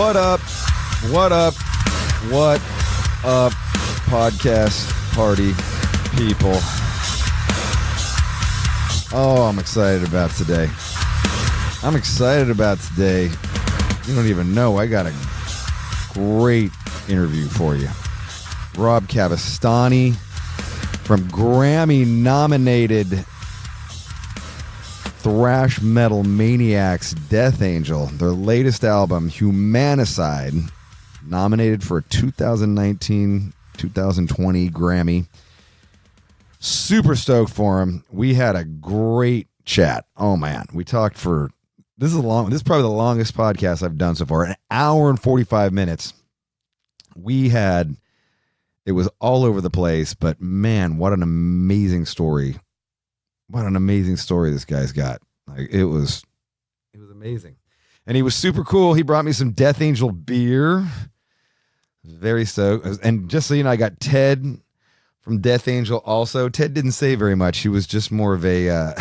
What up? What up? What up, podcast party people? Oh, I'm excited about today. You don't even know. I got a great interview for you. Rob Cavestany from Grammy nominated thrash metal maniacs Death Angel, their latest album Humanicide, nominated for a 2019-2020 Grammy. Super stoked for him. We had a great chat. Oh man, we talked for this is probably the longest podcast I've done so far. An hour and 45 minutes. It was all over the place, but man, what an amazing story. What an amazing story this guy's got. Like it was amazing. And he was super cool. He brought me some Death Angel beer. Very stoked. And just so you know, I got Ted from Death Angel also. Ted didn't say very much. He was just more of a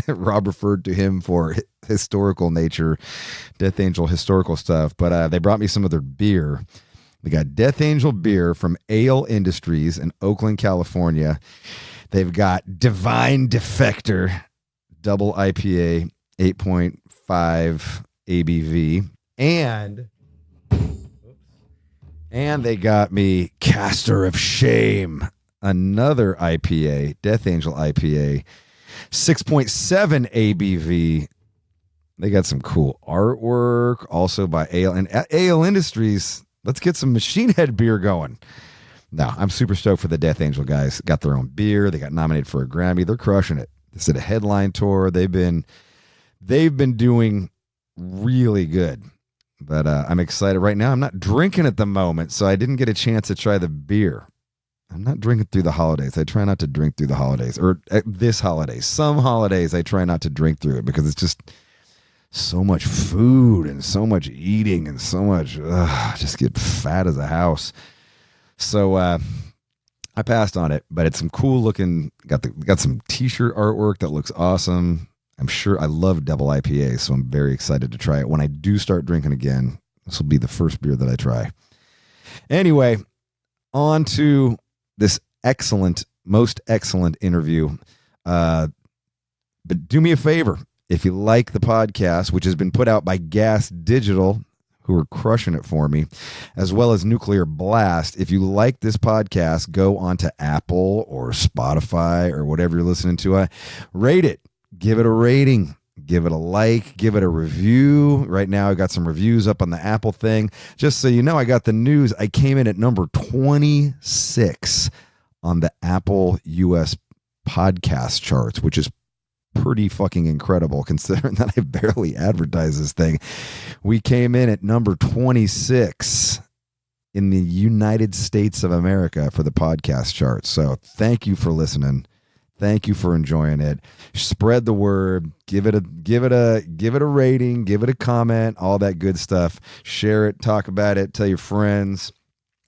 Rob referred to him for historical nature, Death Angel historical stuff. But they brought me some of their beer. They got Death Angel beer from Ale Industries in Oakland, California. They've got Divine Defector double IPA, 8.5 ABV, and they got me Caster of Shame, another IPA, Death Angel IPA, 6.7 ABV. They got some cool artwork, also by Ale and Ale Industries. Let's get some Machine Head beer going. No, I'm super stoked for the Death Angel guys. Got their own beer. They got nominated for a Grammy. They're crushing it. This is a headline tour. They've been doing really good. But I'm excited right now. I'm not drinking at the moment, so I didn't get a chance to try the beer. I'm not drinking through the holidays. I try not to drink through the holidays, or this holiday. Some holidays I try not to drink through it because it's just so much food and so much eating and so much. Just get fat as a house. So I passed on it, but it's some cool looking. Got some t-shirt artwork that looks awesome. I'm sure I love double IPA, so I'm very excited to try it. When I do start drinking again, this will be the first beer that I try. Anyway, on to this most excellent interview. But do me a favor. If you like the podcast, which has been put out by Gas Digital, who are crushing it for me, as well as Nuclear Blast, if you like this podcast, go onto Apple or Spotify or whatever you're listening to. Rate it. Give it a rating. Give it a like. Give it a review. Right now, I got some reviews up on the Apple thing. Just so you know, I got the news. I came in at number 26 on the Apple US podcast charts, which is pretty fucking incredible considering that I barely advertise this thing. We came in at number 26 in the United States of America for the podcast charts. So thank you for listening. Thank you for enjoying it. Spread the word. Give it a rating. Give it a comment. All that good stuff. Share it. Talk about it. Tell your friends.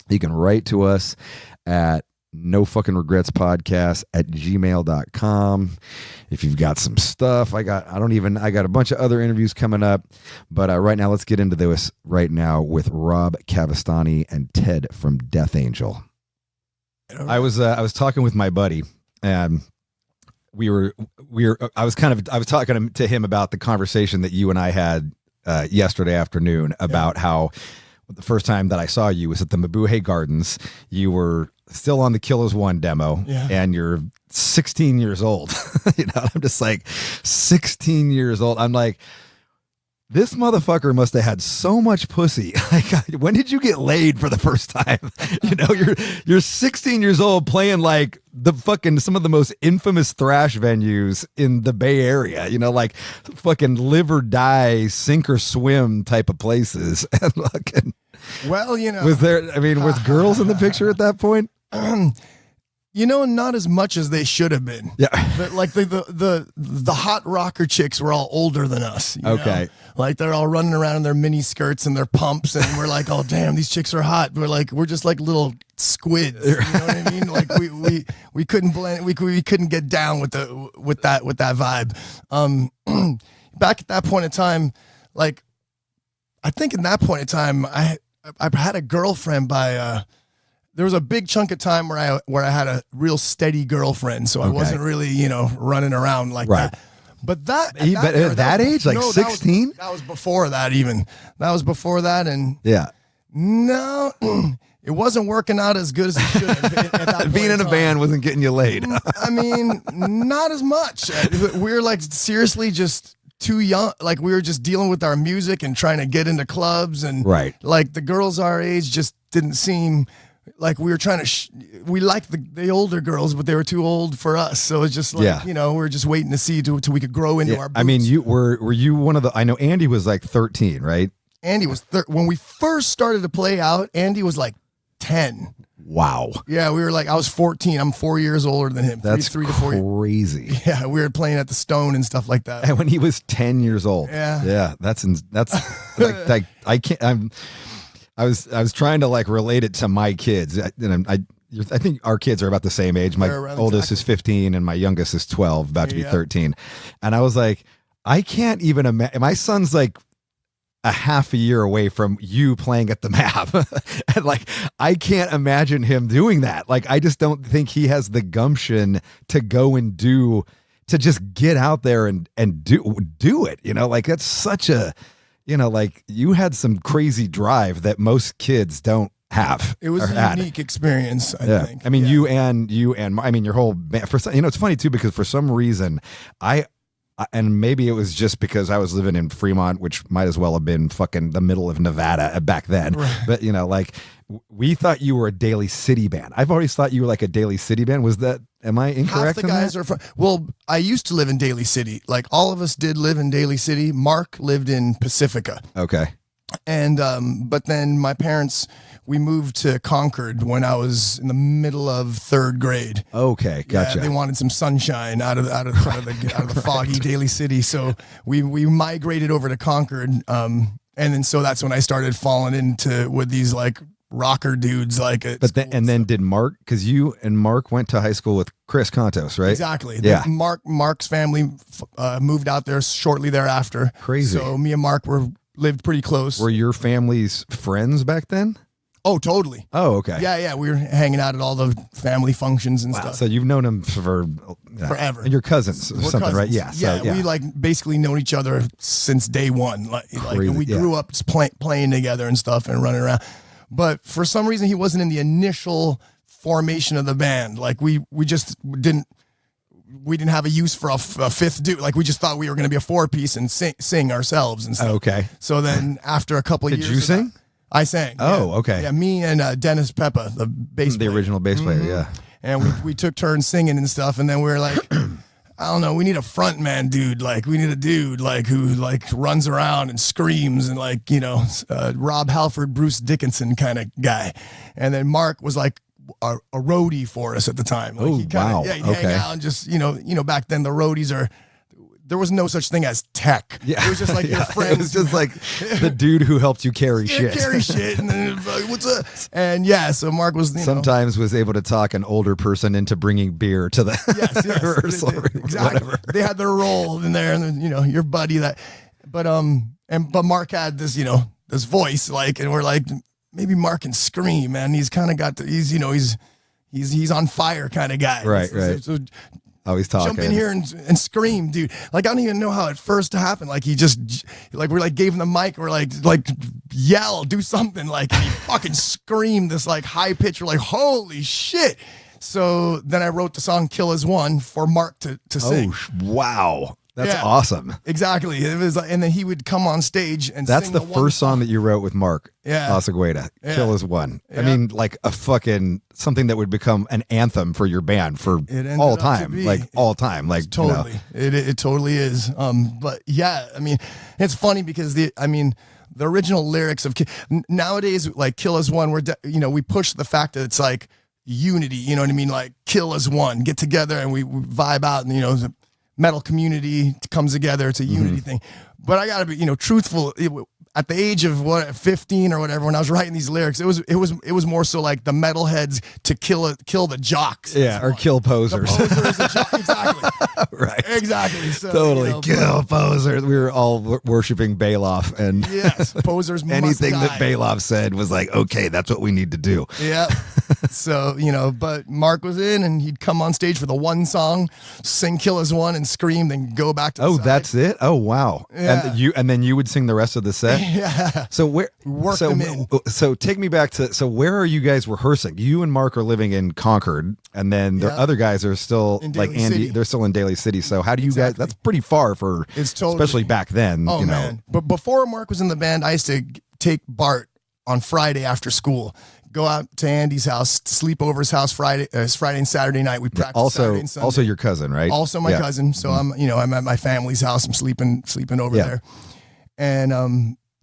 You can write to us at nofuckingregretspodcast@gmail.com. If you've got some stuff, I got a bunch of other interviews coming up, but right now let's get into this right now with Rob Cavestany and Ted from Death Angel. I was talking with my buddy, and I was talking to him about the conversation that you and I had yesterday afternoon about how the first time that I saw you was at the Mabuhay Gardens. You were still on the Killers One demo, and you're 16 years old. I'm just like 16 years old. I'm like, this motherfucker must have had so much pussy. Like, when did you get laid for the first time? You're 16 years old playing like the fucking some of the most infamous thrash venues in the Bay Area. Like fucking live or die, sink or swim type of places. And fucking, was girls in the picture at that point? Not as much as they should have been. Yeah. But like the hot rocker chicks were all older than us. Okay. Know? Like they're all running around in their mini skirts and their pumps, and we're like, oh damn, these chicks are hot. We're just like little squids. You know what I mean? Like we couldn't blend. We couldn't get down with that vibe. Back at that point in time, like I think in that point in time, I had a girlfriend by. There was a big chunk of time where I had a real steady girlfriend, so I wasn't really running around like that. But at that age, like 16, that was before that even. That was before that, and no, it wasn't working out as good as it should have. Being in a band wasn't getting you laid. I mean, not as much. We were like seriously just too young. Like we were just dealing with our music and trying to get into clubs, and like the girls our age just didn't seem like we were trying to. We liked the older girls, but they were too old for us. So it's just like we were just waiting to see till we could grow into our boots. I mean, were you one of the? I know Andy was like 13, right? Andy was when we first started to play out. Andy was like 10. Wow. Yeah, we were like, I was 14. I'm 4 years older than him. That's three to 4 years. Crazy. Yeah, we were playing at the Stone and stuff like that. And when he was 10 years old. Yeah. That's like I can't. I was trying to like relate it to my kids. I think our kids are about the same age. My oldest is 15 and my youngest is 12, about to be 13. And I was like, I can't even imagine. My son's like a half a year away from you playing at the MAP. And like, I can't imagine him doing that. Like, I just don't think he has the gumption to go and to just get out there and do it. Like that's such a, like you had some crazy drive that most kids don't have. It was a unique experience, I think. I mean, you and I mean, your whole band, it's funny too, because for some reason and maybe it was just because I was living in Fremont, which might as well have been fucking the middle of Nevada back then. Right. But, like we thought you were a Daly City band. I've always thought you were like a Daly City band. Am I incorrect? Half the guys are from, I used to live in Daly City. Like all of us did live in Daly City. Mark lived in Pacifica. Okay. And, but then my parents, we moved to Concord when I was in the middle of third grade. Okay, gotcha. Yeah, they wanted some sunshine out of the foggy Daly City, so we migrated over to Concord, and then so that's when I started falling into with these like rocker dudes like. Then did Mark, because you and Mark went to high school with Chris Contos, right? Exactly. Yeah. Mark's family moved out there shortly thereafter. Crazy. So me and Mark lived pretty close. Were your families friends back then? Oh, totally. Oh, okay. Yeah. We were hanging out at all the family functions and stuff. So you've known him forever. And your cousins or something, right? Yeah. Yeah, we like basically known each other since day one. Like we grew up playing together and stuff and running around. But for some reason, he wasn't in the initial formation of the band. Like we just didn't have a use for a fifth dude. Like we just thought we were going to be a 4-piece and sing ourselves and stuff. Okay. So then after a couple of years. Did you sing? I sang. Oh, okay. Yeah, me and Dennis Peppa, the bass player. The original bass player, yeah. And we took turns singing and stuff, and then we were like, I don't know, we need a front man dude. Like, we need a dude like who like runs around and screams and like, Rob Halford, Bruce Dickinson kind of guy. And then Mark was like a roadie for us at the time. Like wow. Yeah, he'd hang out and just, back then the roadies there was no such thing as tech. Yeah. It was just like your friends. It was just like the dude who helped you carry shit. Carry shit. And then like, what's up? And so Mark was, sometimes was able to talk an older person into bringing beer to the rehearsal. Exactly. Whatever. They had their role in there, and then, your buddy but Mark had this, this voice, like, and we're like, maybe Mark can scream, man. He's kind of got he's on fire kind of guy. Right. So he's talking. Jump in here and scream, dude. Like, I don't even know how it first happened. Like, he just, like, we like gave him the mic. We're like yell, do something. Like, and he fucking screamed this like high pitch. We're like, holy shit. So then I wrote the song "Kill As One" for Mark to sing. Oh, wow. That's awesome. Exactly. It was, and then he would come on stage and that's sing the first song that you wrote with Mark. Yeah. Osagueda. Yeah. Kill As One. Yeah. I mean, like a fucking something that would become an anthem for your band for all time. Like all time. Like totally. It totally is. But yeah, I mean, it's funny because the original lyrics of nowadays, like "Kill As One," we push the fact that it's like unity. You know what I mean? Like kill as one, get together and we vibe out, and the metal community comes together. It's a unity thing. But I gotta be, truthful. at the age of 15 or whatever, when I was writing these lyrics, it was more so like the metalheads to kill the jocks. Yeah, or kill posers. The posers, the exactly. Right. Exactly. So, Totally kill posers. We were all worshiping Bailoff, and yes, posers. anything must that die. Bailoff said was like, okay, that's what we need to do. Yeah. So, but Mark was in, and he'd come on stage for the one song, sing Kill Us One and scream, then go back to the side. That's it? Oh, wow. Yeah. And then you would sing the rest of the set? Yeah. So where Work so them in. so take me back to where are you guys rehearsing? You and Mark are living in Concord, and then the Yeah. other guys are still In like Daly Andy, City. they're still in Daly City. So how do you guys, Exactly. that's pretty far for It's totally- especially back then, Oh, you know. man. But before Mark was in the band, I used to take Bart on Friday after school, go out to Andy's house, sleep over his house Friday and Saturday night. We practice Saturday and Sunday. Also your cousin, right? Also my Yeah. cousin. So I'm at my family's house. I'm sleeping over Yeah. there. And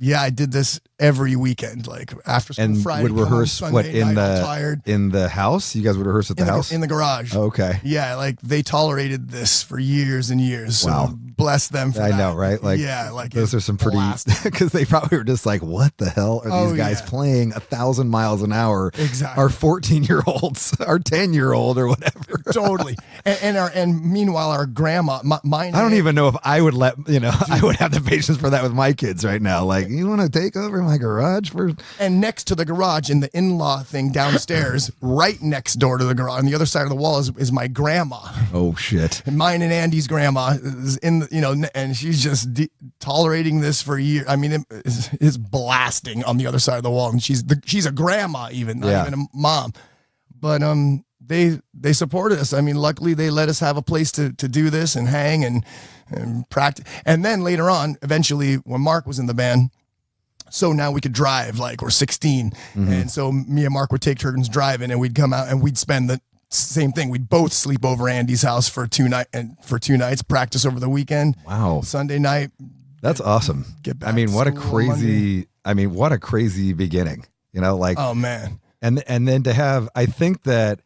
I did this every weekend, like after school And Friday. would come home rehearse Sunday what night, all tired. in the house? You guys would rehearse at the house? In the garage. Oh, okay. Yeah, like they tolerated this for years and years. So Wow. bless them for I that. know, right? Like, yeah, like those are some pretty, because they probably were just like, what the hell are these guys yeah. playing 1,000 miles an hour? Exactly. Our 14-year-olds, our 10-year-old or whatever. Totally. And meanwhile, our grandma, mine. I don't even know if I would I would have the patience for that with my kids right now. Like, you want to take over my garage for? And next to the garage in the in-law thing downstairs, right next door to the garage, on the other side of the wall is my grandma. Oh shit! And mine and Andy's grandma is in the, and she's just tolerating this for years. I mean, it's blasting on the other side of the wall, and she's a grandma even, not even a mom. But they supported us. I mean, luckily they let us have a place to do this and hang and practice. And then later on, eventually, when Mark was in the band. So now we could drive, like we're 16. And so me and Mark would take turns driving, and we'd come out and we'd spend the same thing. We'd both sleep over Andy's house for 2 nights, practice over the weekend. Wow. Sunday night. That's awesome. Get back I mean, to what a school crazy, what a crazy beginning, like, oh man. and then to have, I think that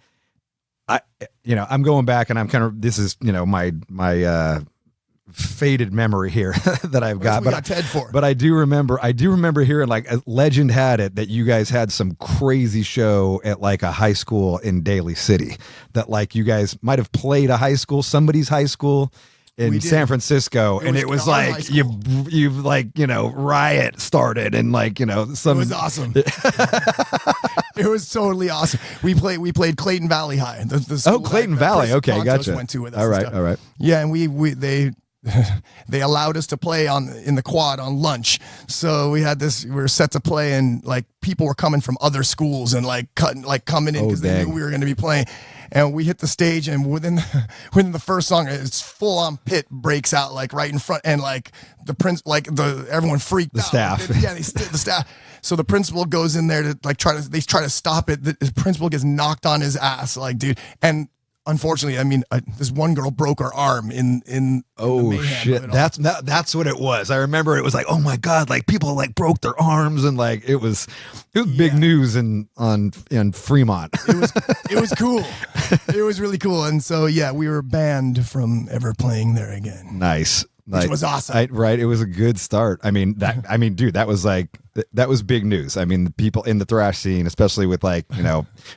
I'm going back and I'm kind of, this is, my faded memory here that I've got, That's what we got Ted for. But I do remember hearing, like, a legend had it that you guys had some crazy show at like a high school in Daly City, that like you guys might have played somebody's high school in San Francisco, and it was like you like, riot started, and like, it was awesome. It was totally awesome. We played Clayton Valley High. The school Clayton that Valley. Chris Okay, Pontos gotcha. Went to with us all and right, stuff. all right. Yeah, and they allowed us to play in the quad on lunch. So we were set to play, and like people were coming from other schools and coming in because they knew we were going to be playing. And we hit the stage, and within the first song, it's full on pit breaks out, like right in front, and like the prince, everyone freaked out. Staff. The staff. So the principal goes in there to try to stop it. The principal gets knocked on his ass, like, dude. And unfortunately, I mean, this one girl broke her arm in Oh the mayhem shit! of it all. That's what it was. I remember it was like, oh my god, like people like broke their arms, and like it was big news in Fremont. It was cool. It was really cool. And so we were banned from ever playing there again. Nice. Which was awesome. Right. It was a good start. Dude, that was like, that was big news. I mean, the people in the thrash scene, especially with like,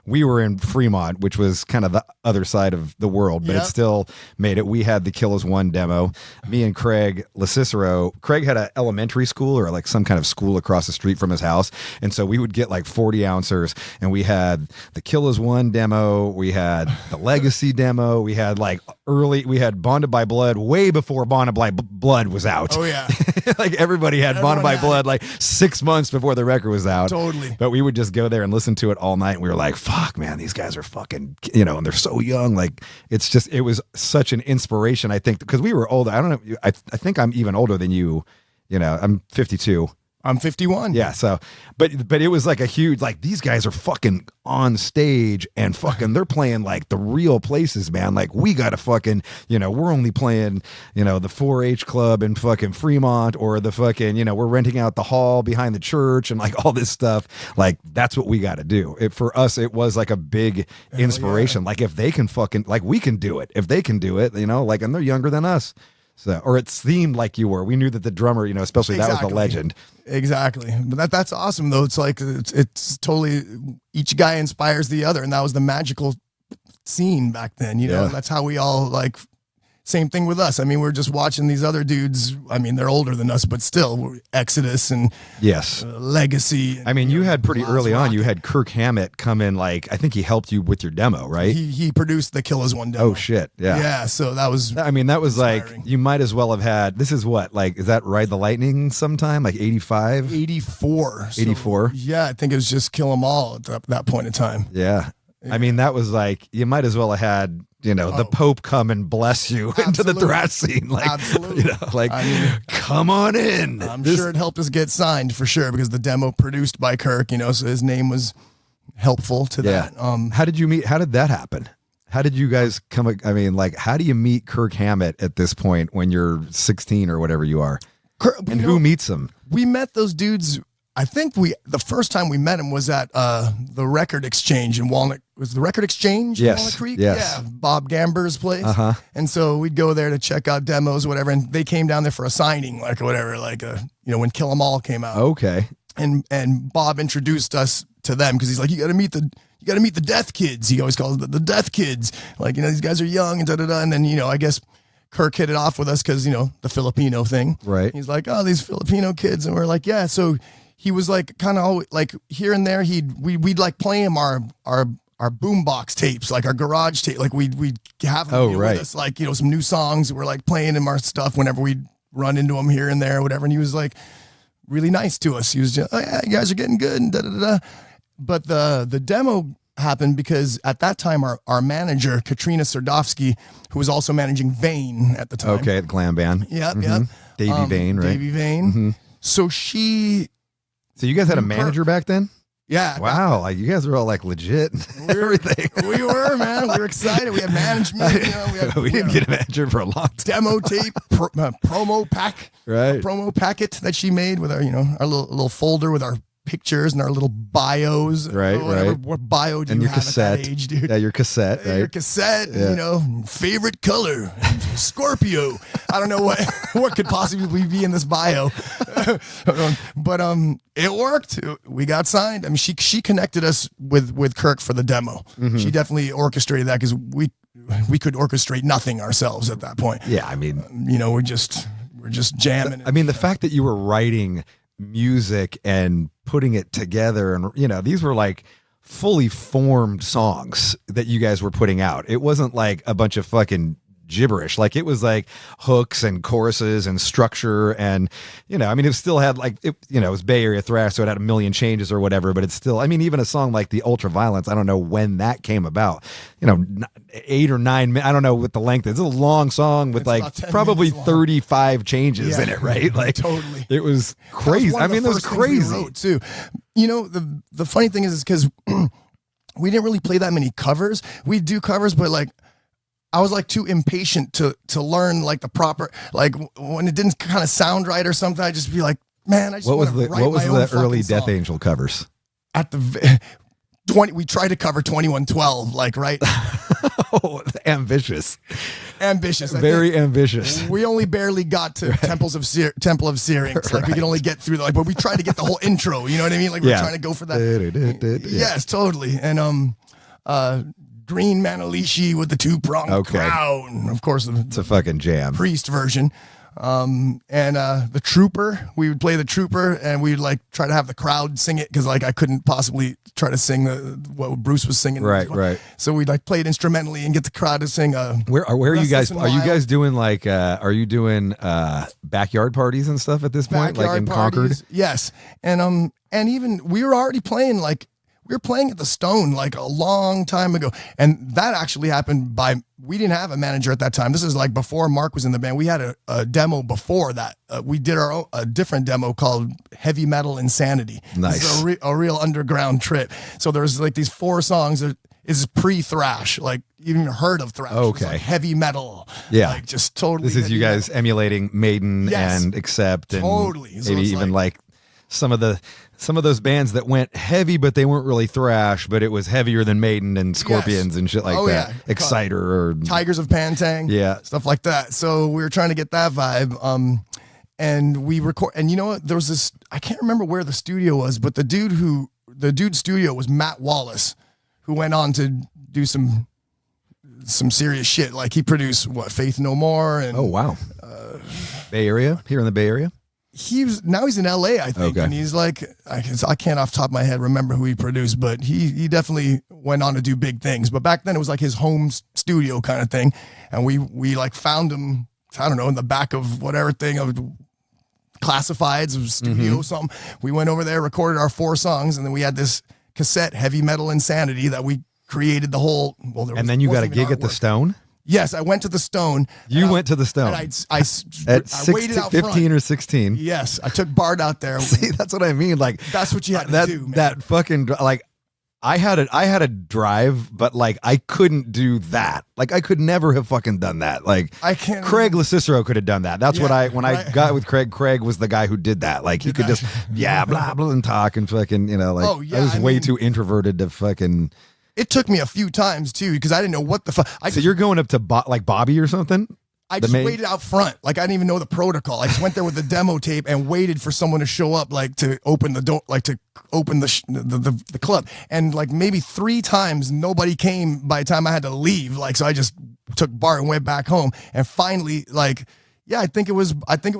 we were in Fremont, which was kind of the other side of the world, but it still made it. We had the Kill Us One demo. Me and Craig LaCicero. Craig had an elementary school or like some kind of school across the street from his house. And so we would get like 40 ouncers, and we had the Kill Us One demo. We had the Legacy demo. We had we had Bonded by Blood way before Bonded by Blood was out. Oh yeah. Like everybody had Bonded by Blood like 6 months before the record was out. Totally. But we would just go there and listen to it all night, and we were like, fuck, man, these guys are fucking, and they're so young. Like, it was such an inspiration, I think, because we were older. I don't know. I think I'm even older than you. I'm 52. I'm 51. Yeah. So, but it was like a huge, like, these guys are fucking on stage and fucking, they're playing like the real places, man. Like, we got to fucking, we're only playing, the 4-H club in fucking Fremont, or the fucking, we're renting out the hall behind the church and like all this stuff. Like, that's what we got to do. For us, it was like a big inspiration. Like, if they can fucking, like, we can do it. If they can do it, like, and they're younger than us. So, or it seemed like you were. We knew that the drummer, especially that was the legend. Exactly. But that's awesome though. It's like it's totally each guy inspires the other, and that was the magical scene back then. And that's how we all like. Same thing with us. I mean, we're just watching these other dudes. I mean, they're older than us, but still, we're Exodus and Legacy. And, I mean, you had pretty early on. You had Kirk Hammet come in. I think he helped you with your demo, right? He produced the Kill Is One demo. Oh shit, yeah, yeah. So that was. I mean, that was inspiring. like you might as well have had. This is what is that Ride the Lightning sometime like 85, 84, 84. Yeah, I think it was just Kill 'Em All at that point in time. Yeah. I mean, that was like you might as well have had. The Pope come and bless you into the thrash scene. Absolutely. Come on in. I'm sure it helped us get signed for sure because the demo produced by Kirk, so his name was helpful to that. How did you meet? How did that happen? How did you guys come? I mean, how do you meet Kirk Hammet at this point when you're 16 or whatever you are? Who meets him? We met those dudes. I think the first time we met him was at the Record Exchange in Walnut. Was the Record Exchange in Walnut Creek? Yes. Yeah, Bob Gamber's place. Uh-huh. And so we'd go there to check out demos, whatever. And they came down there for a signing, when Kill 'Em All came out. Okay. And Bob introduced us to them because he's like, you got to meet the Death Kids. He always calls them the Death Kids. These guys are young and da-da-da. And then, I guess Kirk hit it off with us because, the Filipino thing. Right. He's like, oh, these Filipino kids. And we're like, yeah. So he was like kind of like here and there we'd like play him our boombox tapes, like our garage tape, like we'd have him with us, like some new songs. We're like playing him our stuff whenever we'd run into him here and there or whatever. And he was like really nice to us. He was just, oh yeah, you guys are getting good and da da da. But the demo happened because at that time our manager Katrina Serdovsky, who was also managing Vane at the time. Okay, the glam band. Yep, mm-hmm. yep. Davey Vane, right? Davey Vane. Mm-hmm. So you guys had a manager back then? Yeah. Wow. You guys were all like legit and everything. We were, man. We were excited. We had management. We didn't get a manager for a long time. Demo tape, promo pack. Right. Promo packet that she made with our, our little folder with our pictures and our little bios. Right, right. What bio do and you your have cassette. at that age, dude? Yeah, your cassette, right? Your cassette, favorite color, Scorpio. I don't know what could possibly be in this bio. But it worked. We got signed. I mean, she connected us with Kirk for the demo. Mm-hmm. She definitely orchestrated that because we could orchestrate nothing ourselves at that point. Yeah, I mean, we're just jamming. I mean, the fact that you were writing music and putting it together, and these were like fully formed songs that you guys were putting out. It wasn't like a bunch of fucking gibberish. Like it was like hooks and choruses and structure, and I mean, it still had like it was Bay Area thrash, so it had a million changes or whatever, but it's still, I mean, even a song like the Ultraviolence, I don't know when that came about, 8 or 9 minutes, I don't know what the length is. It's a long song with like probably 35 changes in it, right? Like totally. It was crazy. I mean, it was crazy. We wrote too. The funny thing is because we didn't really play that many covers. We do covers, but like I was like too impatient to learn like the proper, like when it didn't kind of sound right or something, I'd just be like, man, I just want to write my own the early song. Death Angel covers? At the 20, we tried to cover 2112, like, right? Oh, ambitious. Very ambitious. We only barely got to Temple of Syrinx. Like we could only get through but we tried to get the whole intro, you know what I mean? Like we're trying to go for that. Yes, totally. And Green Manalishi with the 2-pronged crown. Of course, it's a fucking jam. Priest version. And the Trooper, we would play the Trooper and we'd like try to have the crowd sing it because like I couldn't possibly try to sing what Bruce was singing. Right. So we'd like play it instrumentally and get the crowd to sing. Where are you guys? Are you guys doing like? Are you doing backyard parties and stuff at this point, like in Concord? Yes, and even we were already playing like. We were playing at the Stone like a long time ago. And that actually happened we didn't have a manager at that time. This is like before Mark was in the band. We had a demo before that. We did a different demo called Heavy Metal Insanity. Nice. It's a real underground trip. So there's like these 4 songs that is pre-thrash, like you even heard of thrash. Okay. Like heavy metal. Yeah. Like just totally. This is you guys emulating Maiden and Accept and totally. So maybe even like some of those bands that went heavy, but they weren't really thrash, but it was heavier than Maiden and Scorpions and shit like that. Yeah. Exciter or Tigers of Pantang. Yeah. Stuff like that. So we were trying to get that vibe. And we record, and you know what? There was this, I can't remember where the studio was, but the dude's studio was Matt Wallace, who went on to do some serious shit. Like he produced Faith No More and oh wow, Bay Area, here in the Bay Area. Now he's in LA, I think, and he's like, I can't off the top of my head remember who he produced, but he definitely went on to do big things. But back then it was like his home studio kind of thing, and we like found him, I don't know, in the back of whatever thing of classifieds of studio something. We went over there, recorded our 4 songs, and then we had this cassette, Heavy Metal Insanity, that we created the whole. And then you got a gig at the Stone. Yes, I went to the Stone. You went to the Stone. And I waited out 15 front. Or 16. Yes, I took Bart out there. See, that's what I mean. Like that's what you had to do, man. That fucking like. I had a drive, but like I couldn't do that. Like I could never have fucking done that. Like I can't. Craig LaCicero could have done that. That's what I got with Craig. Craig was the guy who did that. Like he could just blah blah and talk and fucking I was way too introverted to fucking. It took me a few times too because I didn't know what the fuck. So you're going up to like Bobby or something? I just waited out front. Like I didn't even know the protocol. I just went there with the demo tape and waited for someone to show up, like to open the door, like to open the club. And like maybe 3 times nobody came by the time I had to leave. Like so I just took Bart and went back home. And finally, like I think it was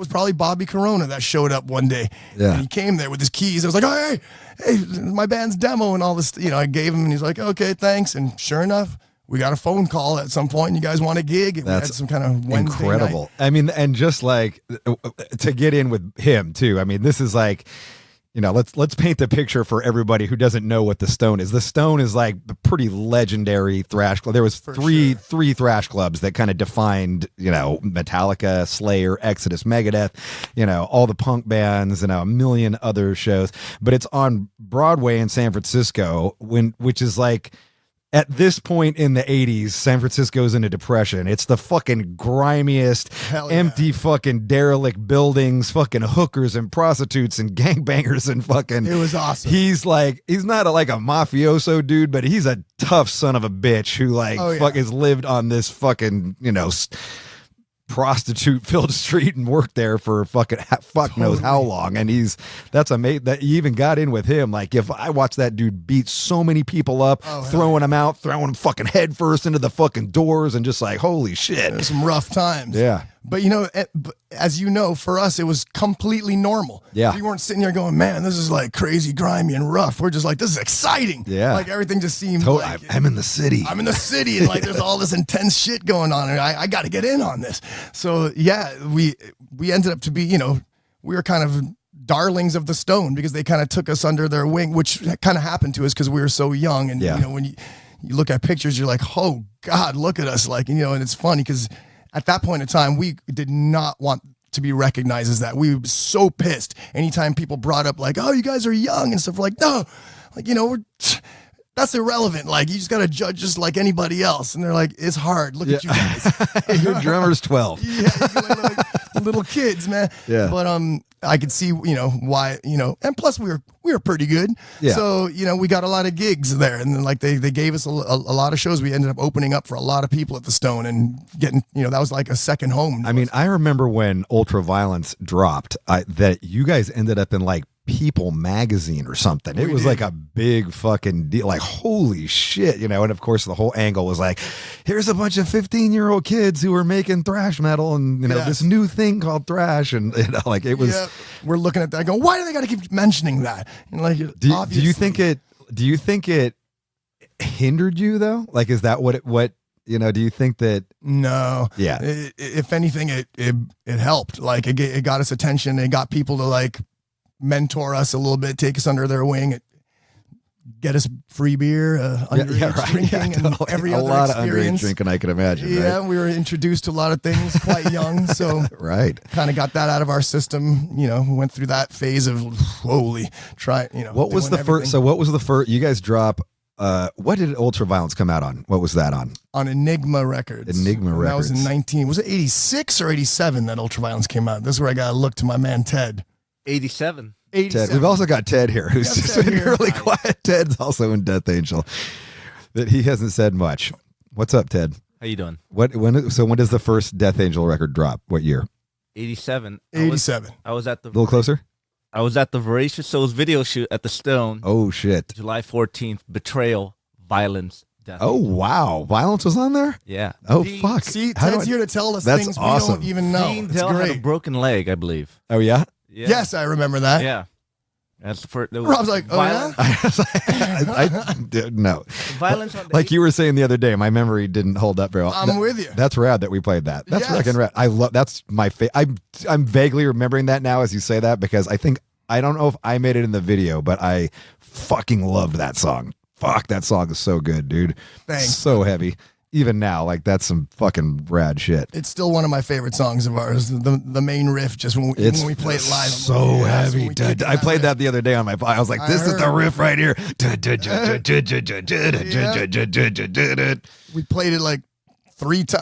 probably Bobby Corona that showed up one day. Yeah. And he came there with his keys. I was like, hey, my band's demo and all this. I gave him, and he's like, okay, thanks. And sure enough, we got a phone call at some point. And you guys want a gig? And that's we had some kind of Wednesday incredible. Night. I mean, and just like to get in with him too. I mean, this is like, let's paint the picture for everybody who doesn't know what the Stone is. The Stone is like a pretty legendary thrash club. There was three thrash clubs that kind of defined, Metallica, Slayer, Exodus, Megadeth, all the punk bands, a million other shows. But it's on Broadway in San Francisco, which is like. At this point in the 80s, San Francisco's in a depression. It's the fucking grimiest, empty fucking derelict buildings, fucking hookers and prostitutes and gangbangers and fucking. It was awesome. He's not like a mafioso dude, but he's a tough son of a bitch who has lived on this fucking, prostitute filled street and worked there for fucking fuck knows how long. And that's amazing that you even got in with him. Like if I watched that dude beat so many people up, throwing them out, throwing them fucking head first into the fucking doors and just like, holy shit. There's some rough times. Yeah. But as you know, for us, it was completely normal. Yeah. We weren't sitting here going, man, this is like crazy, grimy and rough. We're just like, this is exciting. Yeah. Like everything just seemed like I'm in the city. I'm in the city and like there's all this intense shit going on and I got to get in on this. So yeah, we ended up to be, we were kind of darlings of the Stone because they kind of took us under their wing, which kind of happened to us because we were so young. And when you look at pictures, you're like, oh God, look at us. Like, and it's funny because at that point in time, we did not want to be recognized as that. We were so pissed anytime people brought up like, oh, you guys are young and stuff. Like, no, like, that's irrelevant. Like, you just got to judge just like anybody else. And they're like, it's hard. Look at you guys. Your drummer's 12. Yeah, like little kids, man. Yeah. But I could see, why, and plus we were pretty good. Yeah. So, we got a lot of gigs there. And then like they gave us a lot of shows. We ended up opening up for a lot of people at the Stone and getting, that was like a second home. I mean, I remember when Ultraviolence dropped, that you guys ended up in like People magazine or something. It was like a big fucking deal. Like, holy shit, and of course the whole angle was like, here's a bunch of 15-year-old kids who are making thrash metal and this new thing called thrash, and like it was. Yeah. We're looking at that going, why do they got to keep mentioning that? And like, do you think it hindered you though? Like, is that what do you think that? No. Yeah. If anything, it helped. Like it got us attention. It got people to like mentor us a little bit, take us under their wing, get us free beer, underage drinking, and every other experience. A lot of underage drinking, I can imagine. Yeah, right? We were introduced to a lot of things quite young, so right, kind of got that out of our system. Went through that phase of What was the first? So what was the first? You guys drop. What did Ultraviolence come out on? What was that on? On Enigma Records. Enigma Records. That was in 19. Was it 86 or 87 that Ultraviolence came out? This is where I got to look to my man Ted. 87. 87. Ted. We've also got Ted here, who's Yeah, just Ted been here. really quiet. Ted's also in Death Angel. That he hasn't said much. What's up, Ted? How you doing? When does the first Death Angel record drop? What year? 87. 87. I was at the A little closer? Rehearsals video shoot at the Stone. Oh, shit. July 14th. Betrayal, violence, death. Oh, wow. Violence was on there? Yeah. Oh, Dean- fuck. See, How do Ted's I- here to tell us That's things awesome. we don't even know. Dean It's Dell had a great. broken leg, I believe. Oh, yeah? Yeah. Yes, I remember that. Yeah. That's the first. Rob's like, oh, yeah? No. Violence on the Like you were saying the other day, my memory didn't hold up very well. I'm with you. That's rad that we played that. That's Yes. fucking rad. I love. That's my favorite. I'm vaguely remembering that now as you say that because I don't know if I made it in the video, but I fucking loved that song. Fuck, that song is so good, dude. Thanks. So heavy. Even now, like that's some fucking rad shit. It's still one of my favorite songs of ours. The main riff, just when we play it live. I'm so like, yes, heavy. when we kick Dude. I played riff. that the other day on my. I was like, I this is the heard. riff right here. We played it like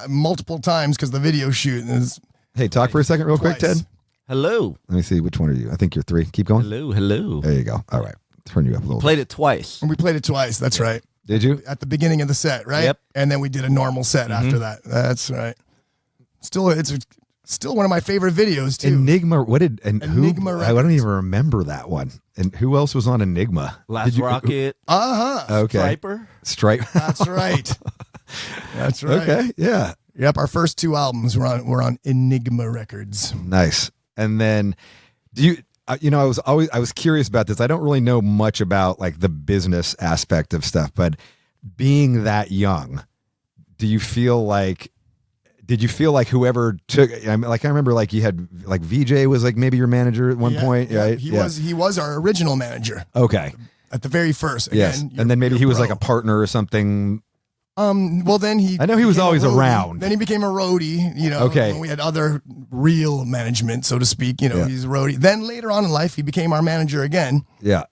multiple times because the video shoot is Hey, talk for a second, real quick, twice. Ted. Hello. Let me see. Which one are you? I think you're 3. Keep going. Hello. There you go. All right. Turn you up a little bit. Played it twice. And we played it twice. That's right. Did you? At the beginning of the set, right? Yep. And then we did a normal set after that. That's right. It's still one of my favorite videos too. Enigma. What did Enigma who? I don't Records. even remember that one. And who else was on Enigma? Last Did you- Rocket. Okay. Striper. Stripe. That's right. That's right. Okay. Yeah. Yep. Our first 2 albums were on Enigma Records. Nice. And then, do you? I was curious about this. I don't really know much about like the business aspect of stuff, but being that young, did you feel like whoever took? I remember like you had like VJ was like maybe your manager at one point, right? He was our original manager Okay. at the very first. Yes. Again, And then maybe you're he was pro. like a partner or something. Well, then I know he was became a always roadie. around. Then he became a roadie, Okay. when we had other real management, so to speak, Yeah. he's a roadie. Then later on in life, he became our manager again. Yeah.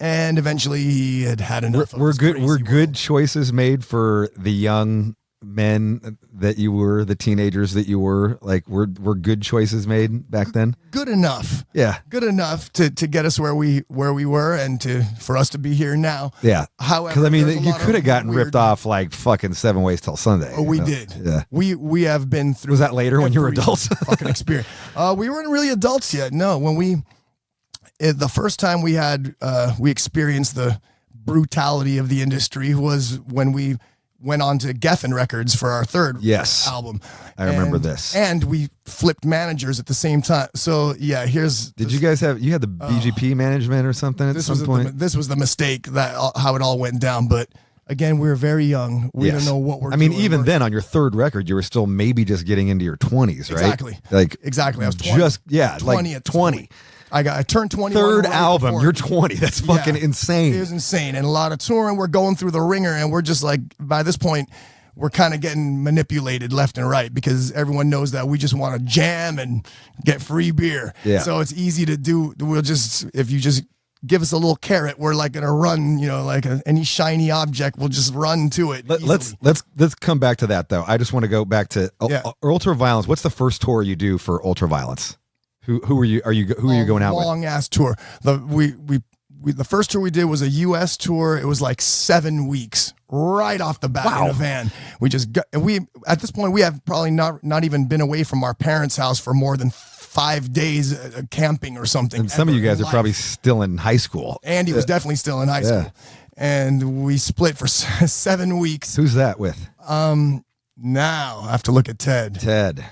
And eventually he had enough of We're this good. crazy Were good world. choices made for the young men that you were, the teenagers that you were. Like, were good choices made back then? Good enough. Yeah. Good enough to get us where we were and for us to be here now. Yeah. However, Because I mean, there's a you lot could have of gotten weird- ripped off like fucking 7 Ways Till Sunday. Oh, we you know? did. Yeah. We have been through. Was that later when you were every adults? fucking experience. We weren't really adults yet. No, when the first time we experienced the brutality of the industry was when we went on to Geffen Records for our third Yes. album. I remember And- this. And we flipped managers at the same time. So yeah, Did you guys have the BGP management or something at this some was point? this was the mistake how it all went down. But again, we were very young. We Yes. don't know what we're I mean, doing. even We're- then on your third record, you were still maybe just getting into your 20s, right? Exactly. Like Exactly. I was 20. just, yeah, 20 like at this 20. point. I turned 21. Third right album, before. you're 20. That's fucking Yeah. insane. It was insane. And a lot of touring. We're going through the ringer, and we're just like, by this point, we're kind of getting manipulated left and right because everyone knows that we just want to jam and get free beer. Yeah. So it's easy to do. If you just give us a little carrot, we're like going to run, like any shiny object, we'll just run to it. Let's come back to that though. I just want to go back to Ultraviolence. What's the first tour you do for Ultraviolence? Who are you going out with? Long ass tour. The first tour we did was a U.S. tour. It was like 7 weeks right off the bat in a van. At this point we have probably not even been away from our parents' house for more than 5 days camping or something. And some of you guys ever are in probably life. still in high school. Andy was definitely still in high Yeah. school, and we split for 7 weeks. Who's that with? Now I have to look at Ted. Ted.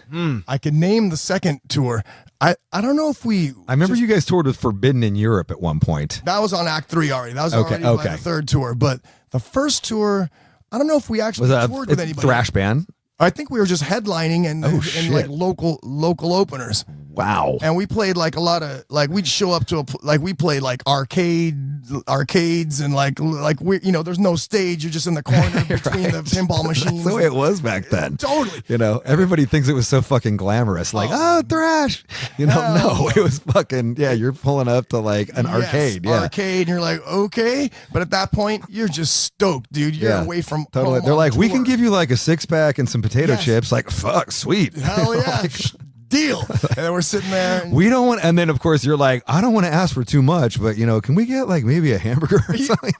I can name the second tour. I don't know if we. I remember you guys toured with Forbidden in Europe at one point. That was on Act 3 already. That was Okay, already by okay. the third tour. But the first tour, I don't know if we actually Was that toured a with anybody. thrash band? I think we were just headlining and shit. like local openers. Wow. And we played like a lot of we'd show up to we played like arcades and like we there's no stage, you're just in the corner between the pinball machines. That's the way it was back then. Totally. Everybody thinks it was so fucking glamorous. Like, thrash. No, it was fucking, you're pulling up to like an Yes, arcade. Yeah. arcade, and you're like, okay, but at that point you're just stoked, dude. You're away from Totally. home They're on like, we tour. can give you like a 6-pack and some potato Yes. chips. Like, fuck, sweet. Hell yeah. deal. And then we're sitting there. And, We don't want, and then of course you're like, I don't want to ask for too much, but can we get like maybe a hamburger or something?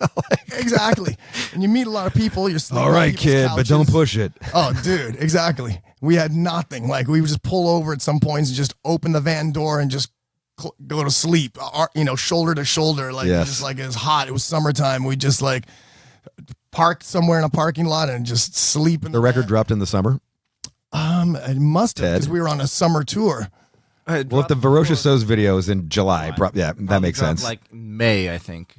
exactly. And you meet a lot of people. You're sleeping All on right, people's kid, but don't couches. push it. Oh, dude, exactly. We had nothing. Like we would just pull over at some points and just open the van door and just go to sleep. Shoulder to shoulder. Like Yes. just like it was hot. It was summertime. We just like parked somewhere in a parking lot and just sleep in The record dropped in the summer. It must have Ted. because we were on a summer tour. Well, if the Ferocious So's video is in July, that makes sense. Like May, I think.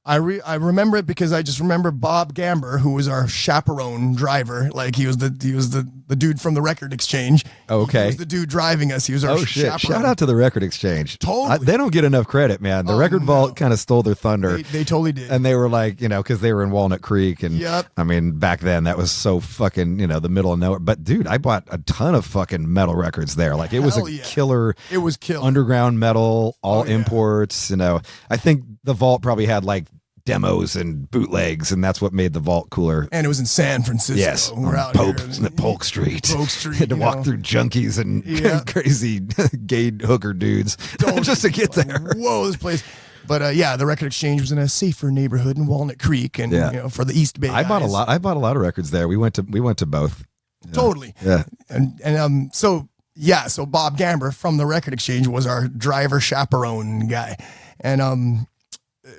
I remember it because I just remember Bob Gamber, who was our chaperone driver. Like he was the dude from the Record Exchange. Okay. He was the dude driving us. He was our chaperone. Shout out to the Record Exchange. Totally. They don't get enough credit, man. The Record Vault kind of stole their thunder. They totally did. And they were like, because they were in Walnut Creek. And Yep. I mean, back then that was so fucking, the middle of nowhere. But dude, I bought a ton of fucking metal records there. Like it was Hell a yeah. killer It was killer. underground metal, all Oh, yeah. imports. I think the Vault probably had like demos and bootlegs, and that's what made the Vault cooler. And it was in San Francisco. Yes, We're out Pope, here. Polk Street. Polk Street, Had to you walk know. through junkies and Yeah. crazy gay hooker dudes just to get there. Whoa, this place. But the Record Exchange was in a safer neighborhood in Walnut Creek, and Yeah. for the East Bay. I bought a guys. lot. I bought a lot of records there. We went to both. Yeah. Totally. Yeah. So Bob Gamber from the Record Exchange was our driver chaperone guy, and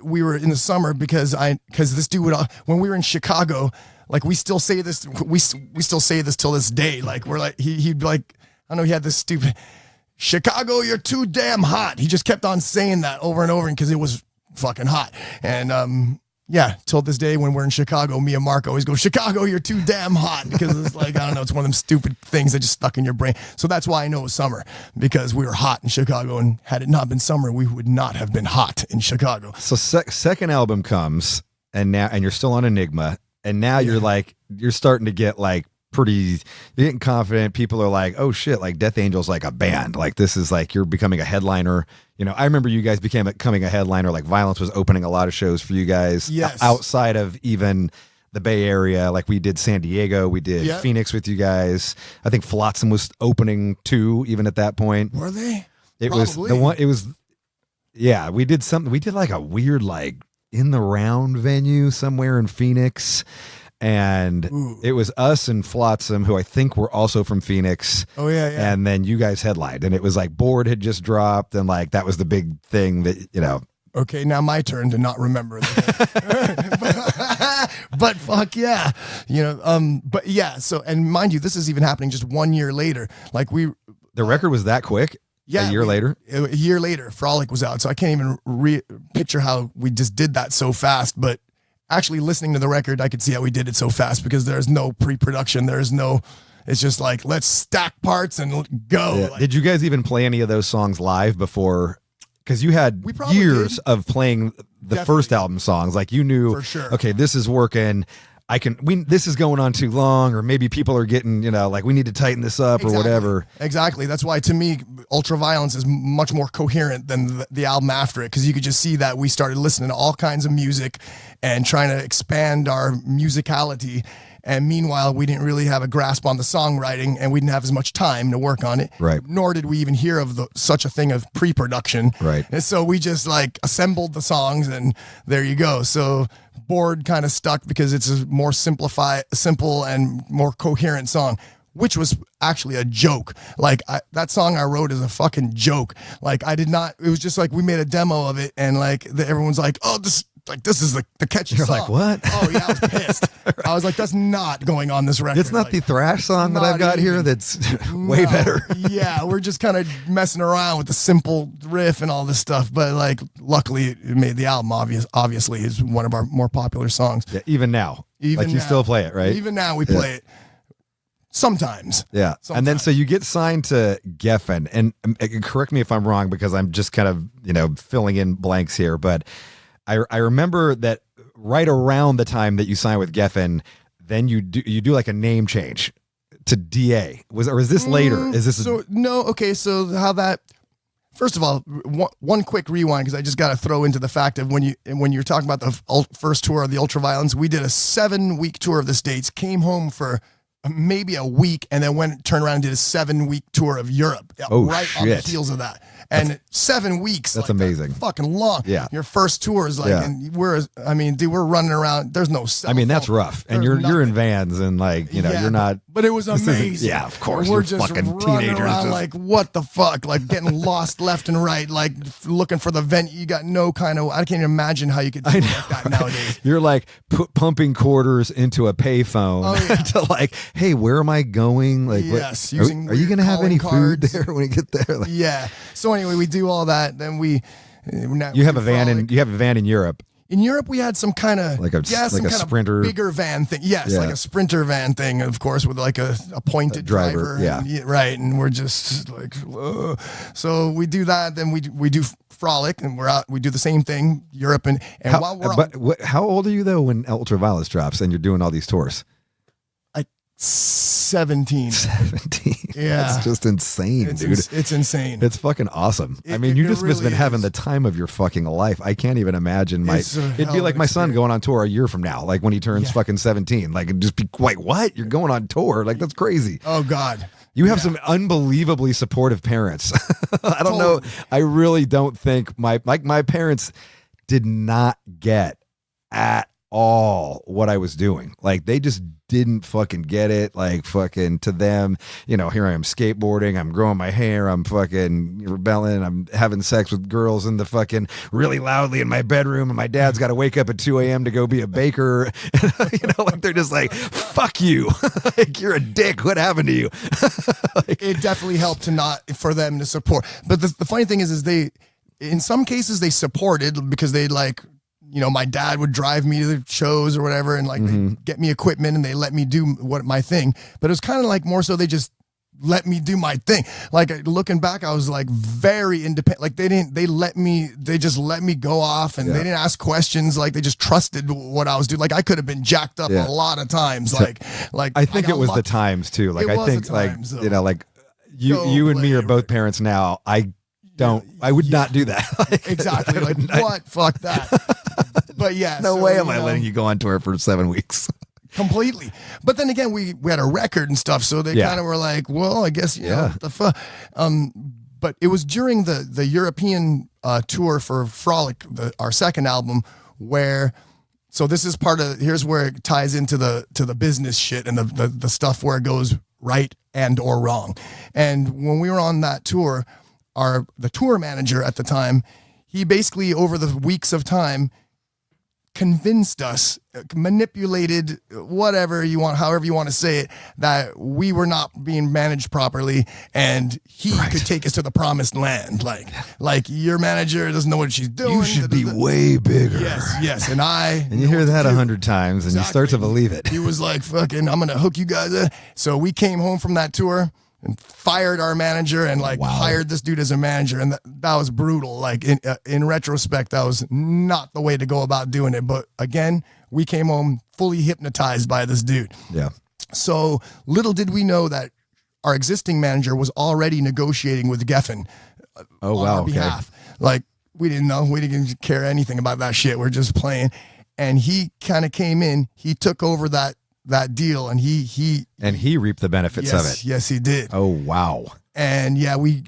we were in the summer because this dude would when we were in Chicago, like we still say this till this day. Like we're like he'd be like, I don't know, he had this stupid Chicago, you're too damn hot. He just kept on saying that over and over because it was fucking hot. And till this day when we're in Chicago, me and Mark always go, Chicago, you're too damn hot, because it's like, I don't know, it's one of them stupid things that just stuck in your brain. So that's why I know it was summer, because we were hot in Chicago, and had it not been summer, we would not have been hot in Chicago. So second album comes, and you're still on Enigma, and now you're starting to get like you're getting confident. People are like, oh shit, like Death Angel's like a band. Like this is like you're becoming a headliner. I remember you guys becoming a headliner. Like Violence was opening a lot of shows for you guys. Yes. Outside of even the Bay Area. Like we did San Diego, we did Phoenix with you guys. I think Flotsam was opening too, even at that point. Were they? It Probably. was the one. It was, yeah. We did something. We did like a weird like in the round venue somewhere in Phoenix. And it was us and Flotsam, who I think were also from Phoenix. Oh, yeah. And then you guys headlined, and it was like Board had just dropped, and like that was the big thing that, Okay, now my turn to not remember that. but fuck yeah. But yeah, so, and mind you, this is even happening just 1 year later. Like the record was that quick. Yeah, a year later. A year later, Frolic was out. So I can't even picture how we just did that so fast. But actually listening to the record, I could see how we did it so fast, because there's no pre-production. It's just like, let's stack parts and go. Yeah. Like, Did you guys even play any of those songs live before? Because you had We probably years did. of playing the Definitely. first album songs. Like you knew, For sure. okay, this is working. This is going on too long, or maybe people are getting, like we need to tighten this up or whatever. Exactly. That's why, to me, Ultraviolence is much more coherent than the album after it, because you could just see that we started listening to all kinds of music and trying to expand our musicality. And meanwhile, we didn't really have a grasp on the songwriting, and we didn't have as much time to work on it. Right. Nor did we even hear of such a thing of pre-production. Right. And so we just like assembled the songs, and there you go. So Board kind of stuck because it's a more simple and more coherent song, which was actually a joke. Like that song I wrote is a fucking joke. Like it was just like we made a demo of it, and like everyone's like, oh, this is the catchy You're song. like, what? Oh yeah, I was pissed. I was like, that's not going on this record. It's not Like, the thrash song that I've not got here even. that's way no. better. Yeah, we're just kind of messing around with the simple riff and all this stuff. But like, luckily, it made the album. Obviously, is one of our more popular songs. Yeah, even now. Even like you now. still play it, right? Even now, we play it sometimes. Yeah. And then so you get signed to Geffen, and correct me if I'm wrong, because I'm just kind of, filling in blanks here, but I remember that right around the time that you signed with Geffen, then you do like a name change to DA. Is this later? Is this No, okay, so how that. First of all, one quick rewind, because I just got to throw into the fact of when you're talking about the first tour of the Ultraviolence, we did a 7-week tour of the States, came home for maybe a week, and then turned around and did a 7-week tour of Europe. Oh, right on the shit. heels of that. And 7 weeks. That's like, amazing. Fucking long. Yeah. Your first tour is like, Yeah. and we're running around. There's no cell I mean, that's phone. rough. And There's you're in nothing. vans and like, you know, Yeah, you're not. But it was this isn't- amazing. Yeah, of course. We're You're just fucking running teenagers. around just- like, what the fuck? Like getting lost left and right, like looking for the vent. You got no kind of, I can't even imagine how you could do it like that nowadays. You're like pumping quarters into a payphone Oh, yeah. to like, hey, where am I going? Like, Yes, what, using are you going to have any calling food cards. there when you get there? Like, Yeah. So anyway, we do all that. Then we, you have a van in Europe. In Europe, we had some kind of Like a Sprinter. bigger van thing. Yes, Yeah. like a Sprinter van thing, of course, with like a appointed driver, driver. And, right. And we're just like, whoa. So we do that. Then we do Frolic, and we're out. We do the same thing, Europe, and while we're how old are you though when Ultraviolence drops and you're doing all these tours? 17. 17. Yeah. That's just insane, dude. It's insane. It's fucking awesome. I mean, it you just must have really been having is. the time of your fucking life. I can't even imagine It's a it'd be hell of like an my son experience. going on tour a year from now, like when he turns Yeah. fucking 17. Like it'd just be like, what? You're going on tour? Like that's crazy. Oh God. You have some unbelievably supportive parents. I don't know. Totally. I really don't think my parents did not get at all what I was doing. Like they just didn't fucking get it. Like fucking to them, you know, here I am skateboarding, I'm growing my hair, I'm fucking rebelling, I'm having sex with girls in the fucking really loudly in my bedroom, and my dad's got to wake up at 2 a.m. to go be a baker. You know, like they're just like, fuck you. Like you're a dick. What happened to you? It definitely helped for them to support. But the funny thing is they, in some cases they supported because they like, you know, my dad would drive me to the shows or whatever, and like they get me equipment and they let me do my thing. But it was kind of like more so they just let me do my thing. Like looking back, I was like very independent. Like they just let me go off, and they didn't ask questions. Like they just trusted what I was doing. Like I could have been jacked up a lot of times. Like I think got it was the lucky. times too. Like It I was the think like, times, though. you know, like you and me are both parents now. I would not do that. Like, Exactly. Like what? Fuck that. But yeah. No so, way am you I know, letting you go on tour for 7 weeks. completely. But then again, we had a record and stuff, so they kind of were like, well, I guess you know what the fuck. But it was during the European tour for Frolic, our second album, where. So this is here's where it ties into the business shit and the stuff where it goes right and or wrong. And when we were on that tour, the tour manager at the time, he basically over the weeks of time convinced us, manipulated, whatever you want, however you want to say it, that we were not being managed properly, and he could take us to the promised land. Like your manager doesn't know what she's doing. You should be way bigger. Yes, and you hear that 100 times, and you start to believe it. He was like, "Fucking, I'm gonna hook you guys in." So we came home from that tour and fired our manager and hired this dude as a manager, and that was brutal. Like in retrospect, that was not the way to go about doing it. But again, we came home fully hypnotized by this dude. Yeah. So little did we know that our existing manager was already negotiating with Geffen on our behalf. Like we didn't know, we didn't care anything about that shit. We're just playing, and he kind of came in. He took over that deal, and he reaped the benefits of it. Yes, he did. Oh wow. And yeah, we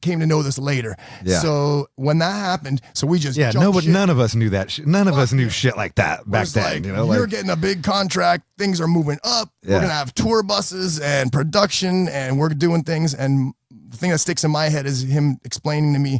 came to know this later. Yeah. So when that happened, so we just jumped ship. None of us knew that shit. None of us knew shit like that back It's then. like, You know, you're getting a big contract. Things are moving up. Yeah. We're gonna have tour buses and production, and we're doing things. And the thing that sticks in my head is him explaining to me,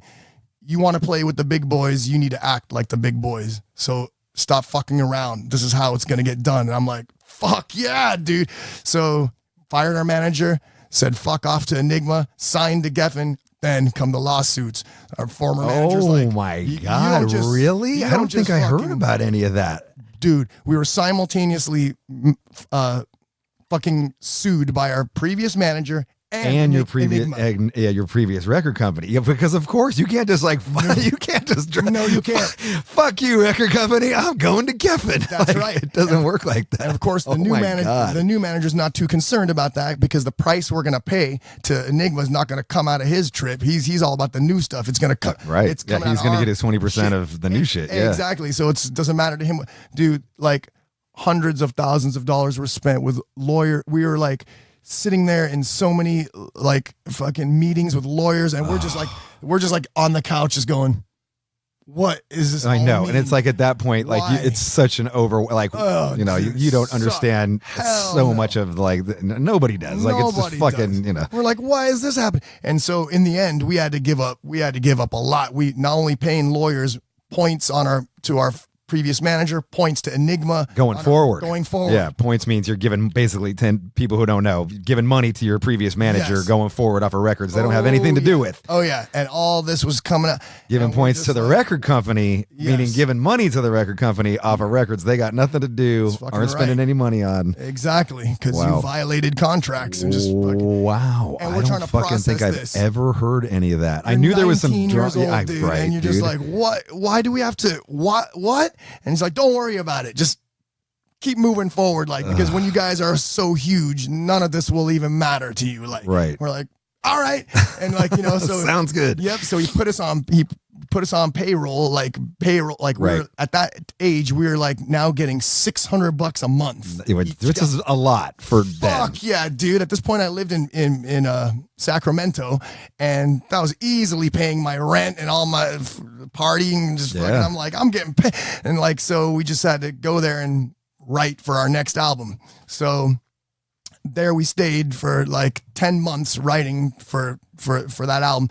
"You want to play with the big boys, you need to act like the big boys. So stop fucking around. This is how it's gonna get done." And I'm like, "Fuck yeah, dude!" So fired our manager. Said fuck off to Enigma, signed to Geffen, then come the lawsuits. Our former manager's like, my "You God, don't just- really? you I don't think just I heard fucking-" about any of that. Dude, we were simultaneously fucking sued by our previous manager and your previous Enigma. your previous record company. Yeah, because of course you can't just like you can't just No, you can't. Fuck you, record company. I'm going to Geffen. That's right. It doesn't work like that. And of course, the new manager's not too concerned about that because the price we're gonna pay to Enigma is not gonna come out of his trip. He's all about the new stuff. It's gonna come. Right. It's Yeah, coming he's out going to our get his 20% of the new shit. Yeah. Exactly. So it doesn't matter to him, dude. Like hundreds of thousands of dollars were spent with lawyer. We were like sitting there in so many like fucking meetings with lawyers, and we're just like on the couch just going, what is this? I know. mean? And it's like at that point, like Why? it's such an you don't understand so much of like, nobody does. Like it's just fucking, does. We're like, why is this happening? And so in the end, we had to give up a lot. We not only paying lawyers points to our previous manager, points to Enigma going forward. Yeah, points means you're giving basically 10 people who don't know, giving money to your previous manager going forward off of records they don't have anything to do with. Oh yeah, and all this was coming up. Giving points to the record company, meaning giving money to the record company off of records they got nothing to do, aren't spending any money on. Exactly, because you violated contracts and just fucking, wow. And we're I trying don't to fucking think process I've ever heard any of that. I knew there was some years old, right, and you're just like, what? Why do we have to? What? And he's like, don't worry about it. Just keep moving forward, like, because when you guys are so huge, none of this will even matter to you. Like, right. We're like, all right, and like, so sounds good. Yep. So he put us on payroll, like we're at that age, we were like now getting $600 a month, which is a lot for them. Fuck yeah, dude. At this point, I lived in Sacramento, and that was easily paying my rent and all my partying. And just fucking, I'm like, I'm getting paid, and like, so we just had to go there and write for our next album. So there we stayed for like 10 months writing for that album.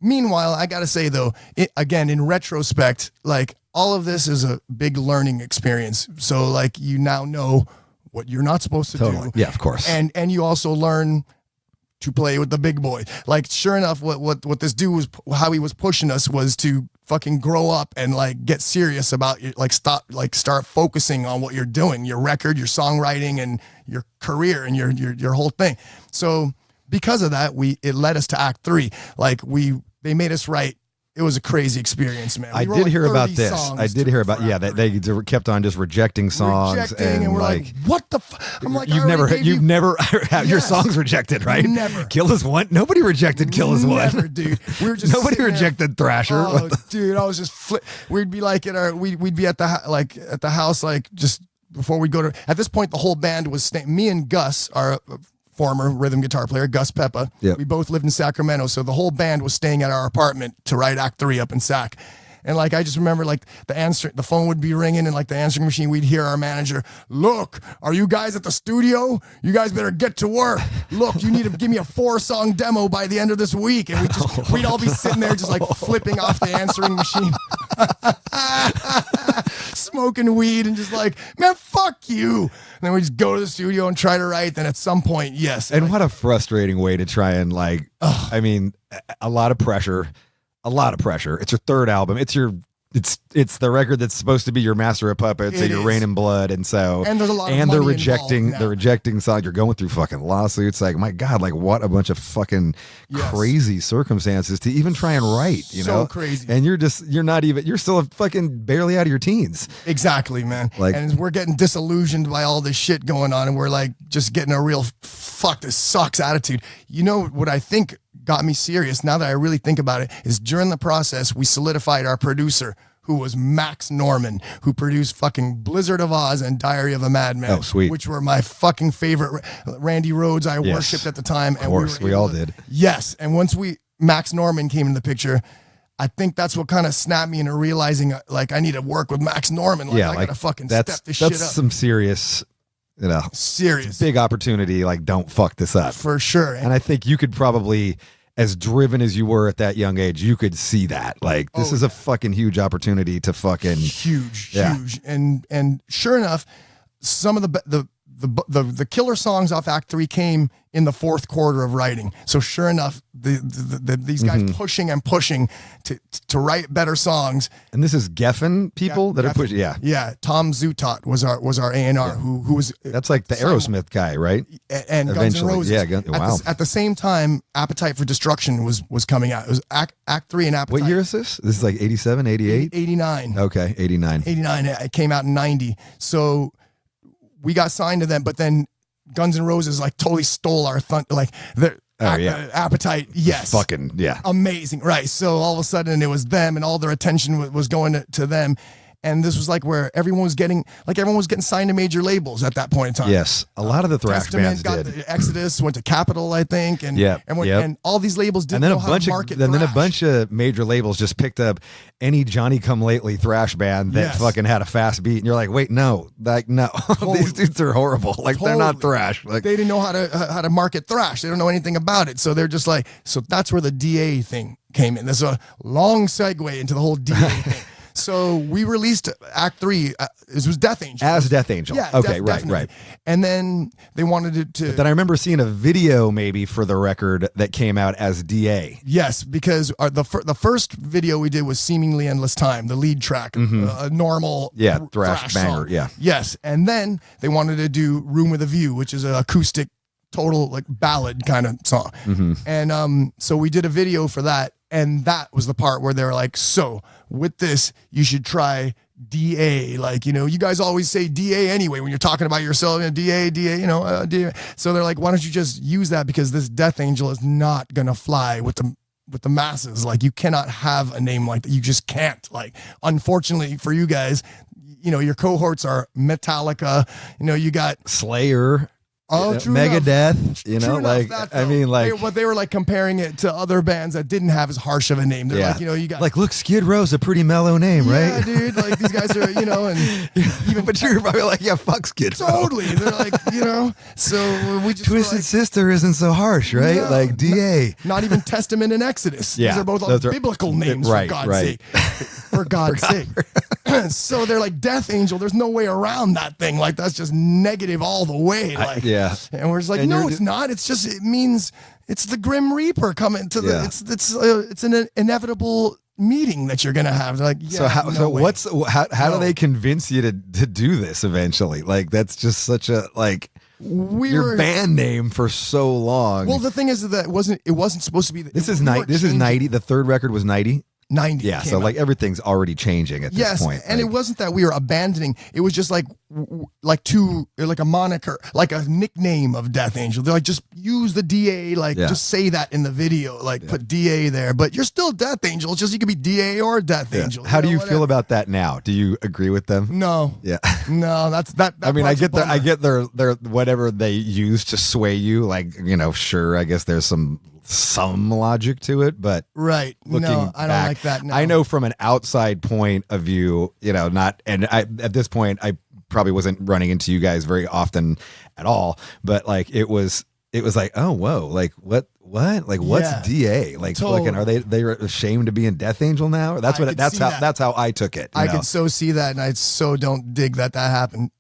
Meanwhile, I gotta say though, again, in retrospect, like all of this is a big learning experience. So like you now know what you're not supposed to do. Yeah, of course. And you also learn to play with the big boy. Like sure enough, what this dude was, how he was pushing us was to fucking grow up and like get serious about your, like start focusing on what you're doing, your record, your songwriting, and your career and your whole thing. So because of that, it led us to Act 3. Like they made us write. It was a crazy experience, man. I did hear about this. I did hear about that they kept on just rejecting songs, and we're like, what the I'm like, you've never had your songs rejected, right? Never. Kill Us One. Nobody rejected Kill Us One. Never, dude. We were just nobody rejected Thrasher. Oh, dude, I was just we'd be like we'd be at the house like just before we go to. At this point, the whole band was staying. Me and Gus, our former rhythm guitar player, Gus Peppa. Yep. We both lived in Sacramento, so the whole band was staying at our apartment to write Act 3 up in Sac. And like I just remember like the phone would be ringing, and like the answering machine, we'd hear our manager, "Look, are you guys at the studio? You guys better get to work. Look, you need to give me a 4-song demo by the end of this week." And we'd all be sitting there just like flipping off the answering machine, smoking weed, and just like, man, fuck you. And then we just go to the studio and try to write. Then at some point, yes. And what a frustrating way to try and like, I mean, a lot of pressure. It's your third album. It's the record that's supposed to be your Master of Puppets and your Rain and Blood, and so there's a lot of and money they're rejecting songs. You're going through fucking lawsuits. Like, my God, like what a bunch of fucking crazy circumstances to even try and write. You know, crazy. And you're still fucking barely out of your teens. Exactly, man. Like, and we're getting disillusioned by all this shit going on, and we're like just getting a real fuck this sucks attitude. You know what I think got me serious, now that I really think about it, is during the process we solidified our producer, who was Max Norman, who produced fucking Blizzard of Oz and Diary of a Madman. Oh, sweet. Which were my fucking favorite. Randy Rhoads I worshipped at the time. Of course, we all did. Yes, and once Max Norman came in the picture, I think that's what kind of snapped me into realizing like I need to work with Max Norman. Like, I gotta fucking step this shit up. That's some serious, serious big opportunity. Like, don't fuck this up. For sure. And I think you could probably, as driven as you were at that young age, you could see that. Like, this is a fucking huge opportunity to fucking huge. And sure enough, some of the killer songs off Act 3 came in the fourth quarter of writing. So sure enough, these guys pushing to write better songs. And this is Geffen people that are pushing. Yeah. Yeah. Tom Zutot was our A&R who was. That's like the Aerosmith guy, right? And Guns N' Roses. Yeah. Wow. At the same time, Appetite for Destruction was coming out. It was Act 3 and Appetite. What year is this? This is like 87, 88? 89. Okay. 89. It came out in 90. So we got signed to them, but then Guns N' Roses like totally stole our Appetite. Yes. Fucking, yeah. Amazing. Right. So all of a sudden it was them, and all their attention was going to them. And this was like where everyone was getting signed to major labels at that point in time. Yes, a lot of the thrash bands did. The Exodus went to Capitol, I think, and and all these labels didn't know how to market. And then a bunch of major labels just picked up any Johnny Come Lately thrash band that fucking had a fast beat, and you're like, wait, no, these dudes are horrible. Like they're not thrash. Like they didn't know how to market thrash. They don't know anything about it, so they're just like, so that's where the DA thing came in. There's a long segue into the whole DA thing. So we released Act 3. This was Death Angel. As Death Angel. Yeah. Okay. Definitely. Right. And then they wanted it to. But then I remember seeing a video maybe for the record that came out as DA. Yes, because the first video we did was Seemingly Endless Time, the lead track, a normal thrash banger. Song. Yeah. Yes. And then they wanted to do Room with a View, which is an acoustic, total like ballad kind of song. And so we did a video for that. And that was the part where they were like, so with this, you should try DA. Like, you guys always say DA anyway when you're talking about yourself, DA, DA. So they're like, why don't you just use that? Because this Death Angel is not going to fly with the masses. Like, you cannot have a name like that. You just can't. Like, unfortunately for you guys, your cohorts are Metallica, you got Slayer. Oh, true Megadeth, enough. They were like comparing it to other bands that didn't have as harsh of a name. They're like, you got like, look, Skid Row's a pretty mellow name, right? Yeah, dude. Like these guys are, and even but you're probably like, yeah, fuck Skid Row. Totally. They're like, so we just Twisted Sister isn't so harsh, right? No, like DA. Not even Testament and Exodus. Yeah, these are both all biblical names for God's sake. For God's sake. So they're like, Death Angel, there's no way around that thing. Like, that's just negative all the way. Like, and we're just like, no, it's not. It's just, it means it's the Grim Reaper coming to the, it's an inevitable meeting that you're going to have. They're like, how do they convince you to do this eventually? Like, that's just such a, like, your band name for so long. Well, the thing is that it wasn't supposed to be. This is 90. The third record was 90. 90. Yeah, so like everything's already changing at this point. And it wasn't that we were abandoning. It was just like a moniker, like a nickname of Death Angel. They're like, just use the DA, just say that in the video, put DA there. But you're still Death Angel. It's just you could be DA or Death Angel. How do you feel about that now? Do you agree with them? No. Yeah. No, that's that. I mean, I get their whatever they use to sway you. Like, sure, I guess there's some logic to it, but right. Looking no, I don't back, like that. No. I know from an outside point of view, at this point, I probably wasn't running into you guys very often at all, but like it was like, oh, whoa, like what, like what's DA? Like, totally. Fucking, they're ashamed to be in Death Angel now? That's how I took it. I could so see that, and I so don't dig that happened.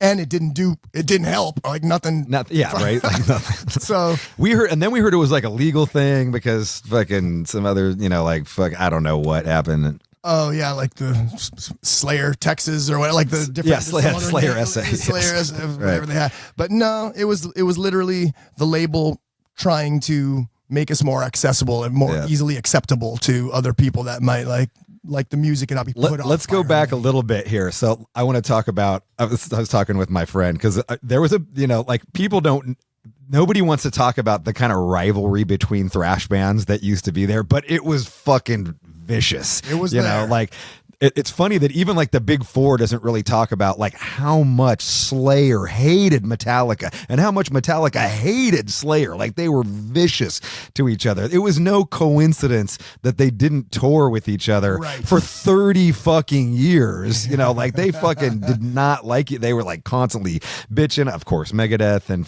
And it didn't help. Like nothing. Right. Like nothing. So we heard it was like a legal thing because fucking some other, I don't know what happened. Oh yeah, like the Slayer Texas or whatever, like the different Slayer essay, whatever they had. But no, it was literally the label trying to make us more accessible and more easily acceptable to other people that might like the music and not be put on. Let's go back a little bit here. So I want to talk about, I was talking with my friend because there was nobody wants to talk about the kind of rivalry between thrash bands that used to be there, but it was fucking vicious. It was, it's funny that even like the Big Four doesn't really talk about like how much Slayer hated Metallica and how much Metallica hated Slayer. Like they were vicious to each other. It was no coincidence that they didn't tour with each other for 30 fucking years. Like they fucking did not like it. They were like constantly bitching. Of course, Megadeth and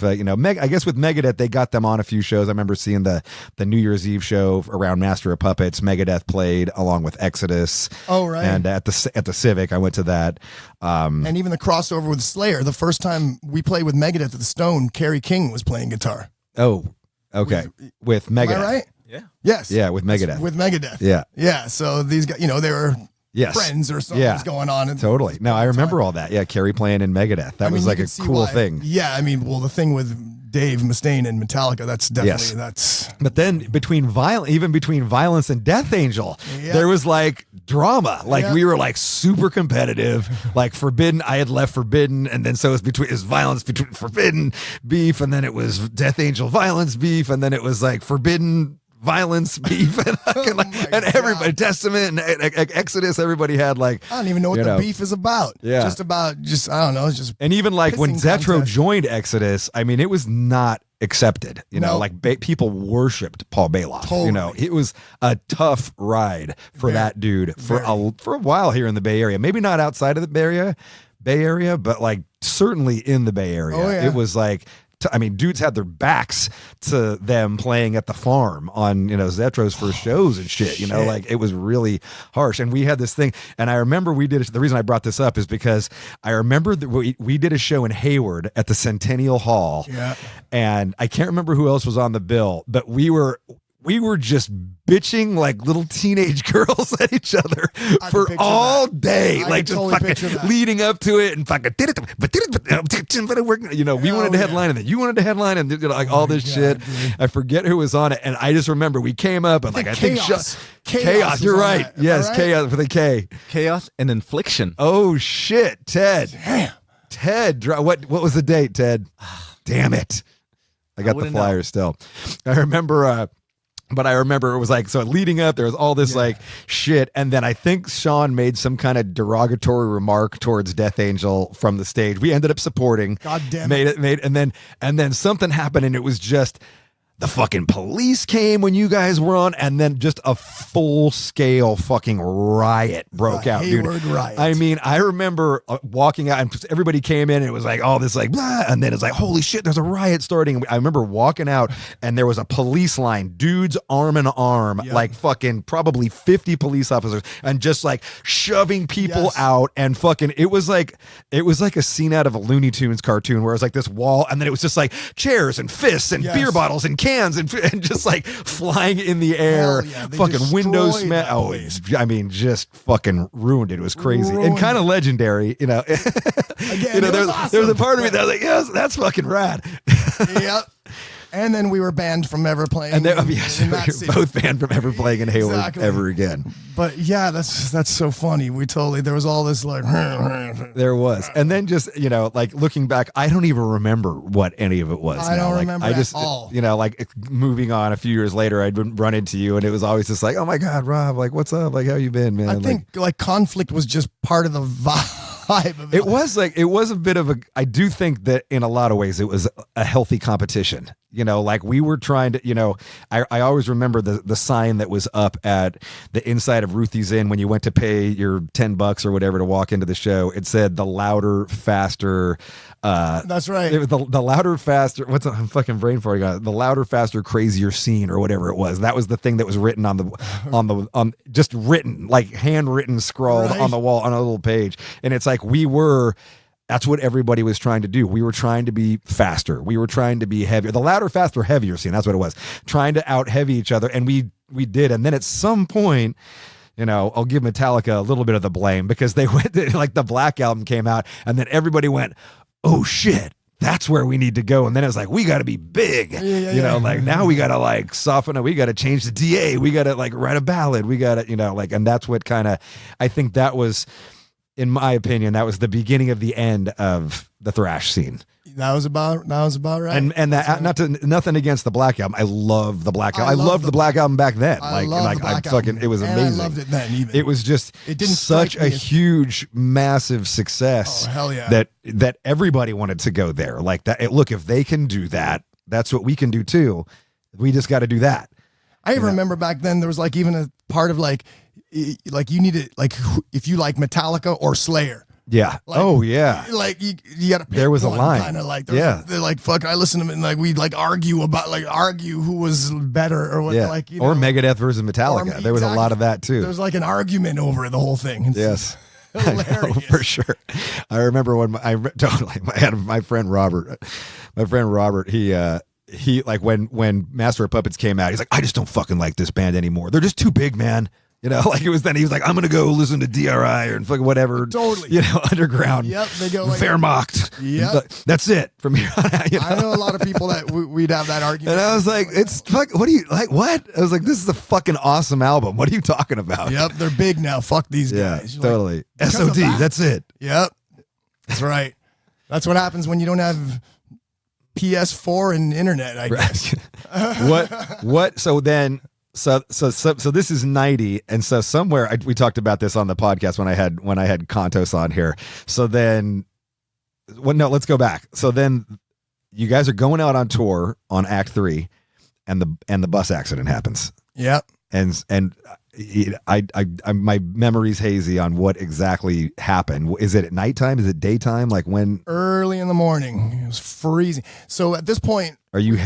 I guess with Megadeth they got them on a few shows. I remember seeing the New Year's Eve show around Master of Puppets. Megadeth played along with Exodus. Oh right. And at the Civic, I went to that. And even the crossover with Slayer, the first time we played with Megadeth at the Stone, Kerry King was playing guitar. Oh, okay. With Megadeth. Am I right? Yeah. Yes. Yeah, with Megadeth. With Megadeth. Yeah. Yeah. So these guys, they were friends or something was going on. Totally. No, I remember all that. Yeah, Kerry playing in Megadeth. That was like a cool thing. Yeah, I mean, well, the thing with Dave Mustaine and Metallica, that's definitely that's. But then between Violence and Death Angel, there was like drama. Like we were like super competitive. Like Forbidden, I had left Forbidden, and then so it was Violence between Forbidden beef, and then it was Death Angel Violence beef, and then it was like Forbidden violence, beef, and, and everybody, Testament and Exodus, everybody had like, I don't even know what the beef is about. Yeah. Just about, I don't know. It's just, and even like when pissing Zetro contest. joined Exodus, I mean, it was not accepted. You know, No. like people worshipped Paul Baloff. Totally. You know, it was a tough ride for that dude for a while here in the Bay Area. Maybe not outside of the Bay Area, but like certainly in the Bay Area. Oh, yeah. It was like, I mean, dudes had their backs to them playing at the farm on, you know, Zetro's first shows and shit, you know, like it was really harsh. And we had this thing, and I remember the reason I brought this up is because I remember that we did a show in Hayward at the Centennial Hall. Yeah. And I can't remember who else was on the bill, but we were just bitching like little teenage girls at each other for all day, I like can just totally picture fucking that. leading up to it and fucking you know, we wanted to headline and then you wanted to headline and, you know, like all this shit. Dude. I forget who was on it, and I just remember we came up and like I think Chaos. You're was on right. that. Am I Yes, right? Chaos with a K. Chaos and infliction. Oh shit, Ted. Damn. Ted, what was the date, Ted? Damn it. I got the wouldn't flyer still. I remember but I remember it was like, so leading up, there was all this like shit. And then I think Sean made some kind of derogatory remark towards Death Angel from the stage. We ended up supporting. God damn it. And then something happened, and it was just the fucking police came when you guys were on, and then just a full scale fucking riot broke out, dude. Hayward riot. I mean, I remember walking out, and everybody came in, and it was like, oh, this like blah, and then it's like, holy shit, there's a riot starting. I remember walking out, and there was a police line, dudes arm in arm, like fucking probably 50 police officers, and just like shoving people out, and fucking, it was like a scene out of a Looney Tunes cartoon where it was like this wall, and then it was just like chairs and fists and beer bottles and cans and just like flying in the air, fucking windows smash. Oh, I mean, just fucking ruined it. It was crazy and kind of legendary, you know. Again, you know, it there was was a part of me that was like, yes, that's fucking rad. Yep. And then we were banned from ever playing. And then, in that we city. were both banned from ever playing in Hayward Exactly. ever again. But yeah, that's so funny. There was all this like. There was. And then just, you know, like looking back, I don't even remember what any of it was. I don't like, remember I at just, all. you know, like moving on a few years later, I'd run into you, and it was always just like, oh my God, Rob, like, what's up? Like, how you been, man? I think like conflict was just part of the vibe of it. It was a bit of a, I do think that in a lot of ways it was a healthy competition. You know, like we were trying to, you know, I always remember the sign that was up at the inside of Ruthie's Inn when you went to pay your $10 or whatever to walk into the show. It said the louder, faster. That's right. It was the louder, faster. I'm fucking brain farting. The louder, faster, crazier scene or whatever it was. That was the thing that was written on just written, like handwritten, scrawled on the wall on a little page. And it's like that's what everybody was trying to do. We were trying to be faster. We were trying to be heavier. The louder, faster, heavier scene. That's what it was. Trying to out heavy each other. And we did. And then at some point, you know, I'll give Metallica a little bit of the blame because they went, like the Black Album came out and then everybody went, oh shit, that's where we need to go. And then it was like, we got to be big, you know, like now we got to like soften it. We got to change the DA. We got to like write a ballad. We got to, you know, like, and that's what kind of, I think that was, in my opinion, that was the beginning of the end of the thrash scene. That was about right. And that nothing against the Black Album. I love the Black Album. I loved the Black Album back then. I fucking it was amazing. I loved it then even. It was just such a huge, massive success. Oh, hell yeah. That everybody wanted to go there. Like that. Look, if they can do that, that's what we can do too. We just got to do that. I even remember back then there was like even a part of like you needed like if you like Metallica or Slayer. Yeah. Like, oh yeah. Like you got to pick. There was a line. Kind of like yeah. They're like fuck. I listened to them and like we'd like argue who was better or what. Yeah. Like or Megadeth versus Metallica. There was a lot of that too. There's like an argument over the whole thing. It's yes. hilarious. I know, for sure. I remember when I had my friend Robert. He like when Master of Puppets came out, he's like, I just don't fucking like this band anymore. They're just too big, man. You know, like it was then he was like, I'm gonna go listen to DRI or fucking whatever. Totally. You know, underground. Yep. They go like Wehrmacht. Yep. That's it from here on out. You know? I know a lot of people that we'd have that argument. And I was like, it's fuck. What do you like? What? I was like, this is a fucking awesome album. What are you talking about? Yep. They're big now. Fuck these yeah, guys. You're totally. Like, SOD. That's it. Yep. That's right. That's what happens when you don't have PS4 and internet, I guess. What? So this is 90, and so somewhere we talked about this on the podcast when I had Contos on here. So then, no, let's go back. So then, you guys are going out on tour on Act 3, and the bus accident happens. Yep. And I my memory's hazy on what exactly happened. Is it at nighttime? Is it daytime? Like when? Early in the morning. It was freezing. So at this point, Are you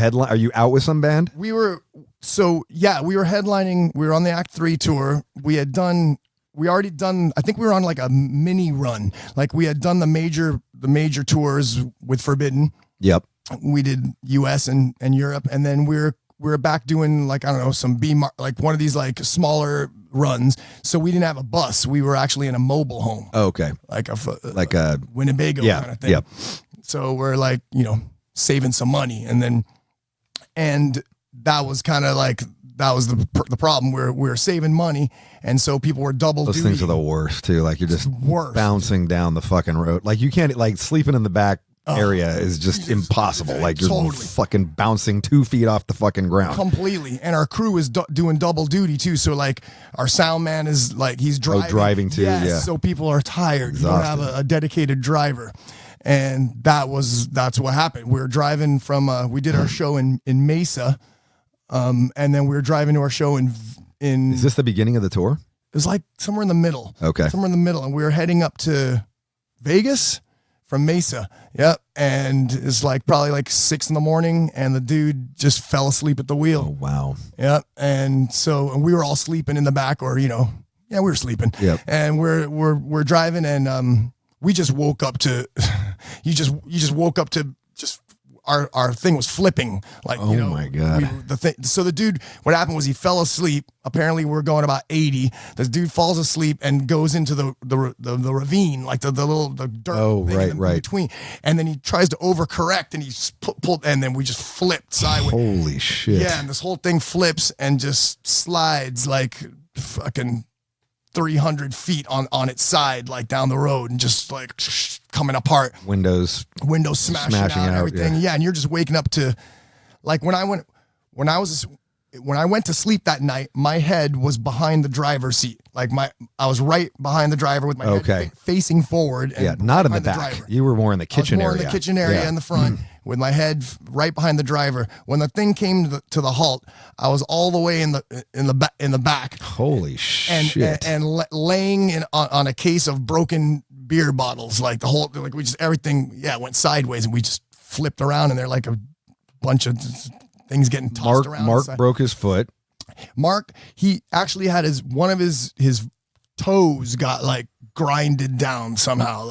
out with some band? we were headlining. We were on the Act 3 tour. We already done, I think we were on like a mini run. Like we had done the major tours with Forbidden. Yep. We did US and Europe, and then we were back doing like, I don't know, some like one of these like smaller runs. So we didn't have a bus. We were actually in a mobile home. Oh, okay. Like a Winnebago kind of thing. Yep. So we're like, saving some money, and that was kind of like, that was the problem. We're saving money, and so people were double Those duty. things are the worst too. Like you're just Worst. bouncing down the fucking road. Like you can't, like sleeping in the back area is just impossible. Like you're Totally. fucking bouncing 2 feet off the fucking ground. Completely. And our crew is doing double duty too. So like our sound man is like, he's driving. Too. Yes, Yeah. So people are tired. You don't have a dedicated driver. And that's what happened. We were driving from, we did our show in Mesa. And then we were driving to our show in. Is this the beginning of the tour? It was like somewhere in the middle. Okay. Somewhere in the middle. And we were heading up to Vegas from Mesa. Yep. And it's like probably like 6 a.m. and the dude just fell asleep at the wheel. Oh, wow. Yep. And we were all sleeping in the back, or, we were sleeping. Yep. And we're driving, and we just woke up to, you just woke up to just, our thing was flipping. Like, Oh my God. So the dude, what happened was he fell asleep. Apparently we're going about 80. This dude falls asleep and goes into the ravine, like the dirt. Oh, thing in right. between. And then he tries to overcorrect, and he pulled, and then we just flipped sideways. Holy shit. Yeah, and this whole thing flips and just slides like fucking 300 feet on its side, like down the road, and just like coming apart. Windows Smashing out and everything. Yeah, and you're just waking up to, like when I went to sleep that night, my head was behind the driver's seat. Like I was right behind the driver with my head facing forward. And yeah, not in the behind back. driver. You were more in the kitchen I was more area. in the kitchen area in the front, with my head right behind the driver. When the thing came to the halt, I was all the way in the back. Holy shit. And laying on a case of broken beer bottles, like the whole, like everything went sideways, and we just flipped around, and they're like a bunch of things getting tossed around. Mark broke his foot. Mark, he actually had one of his toes got like grinded down somehow,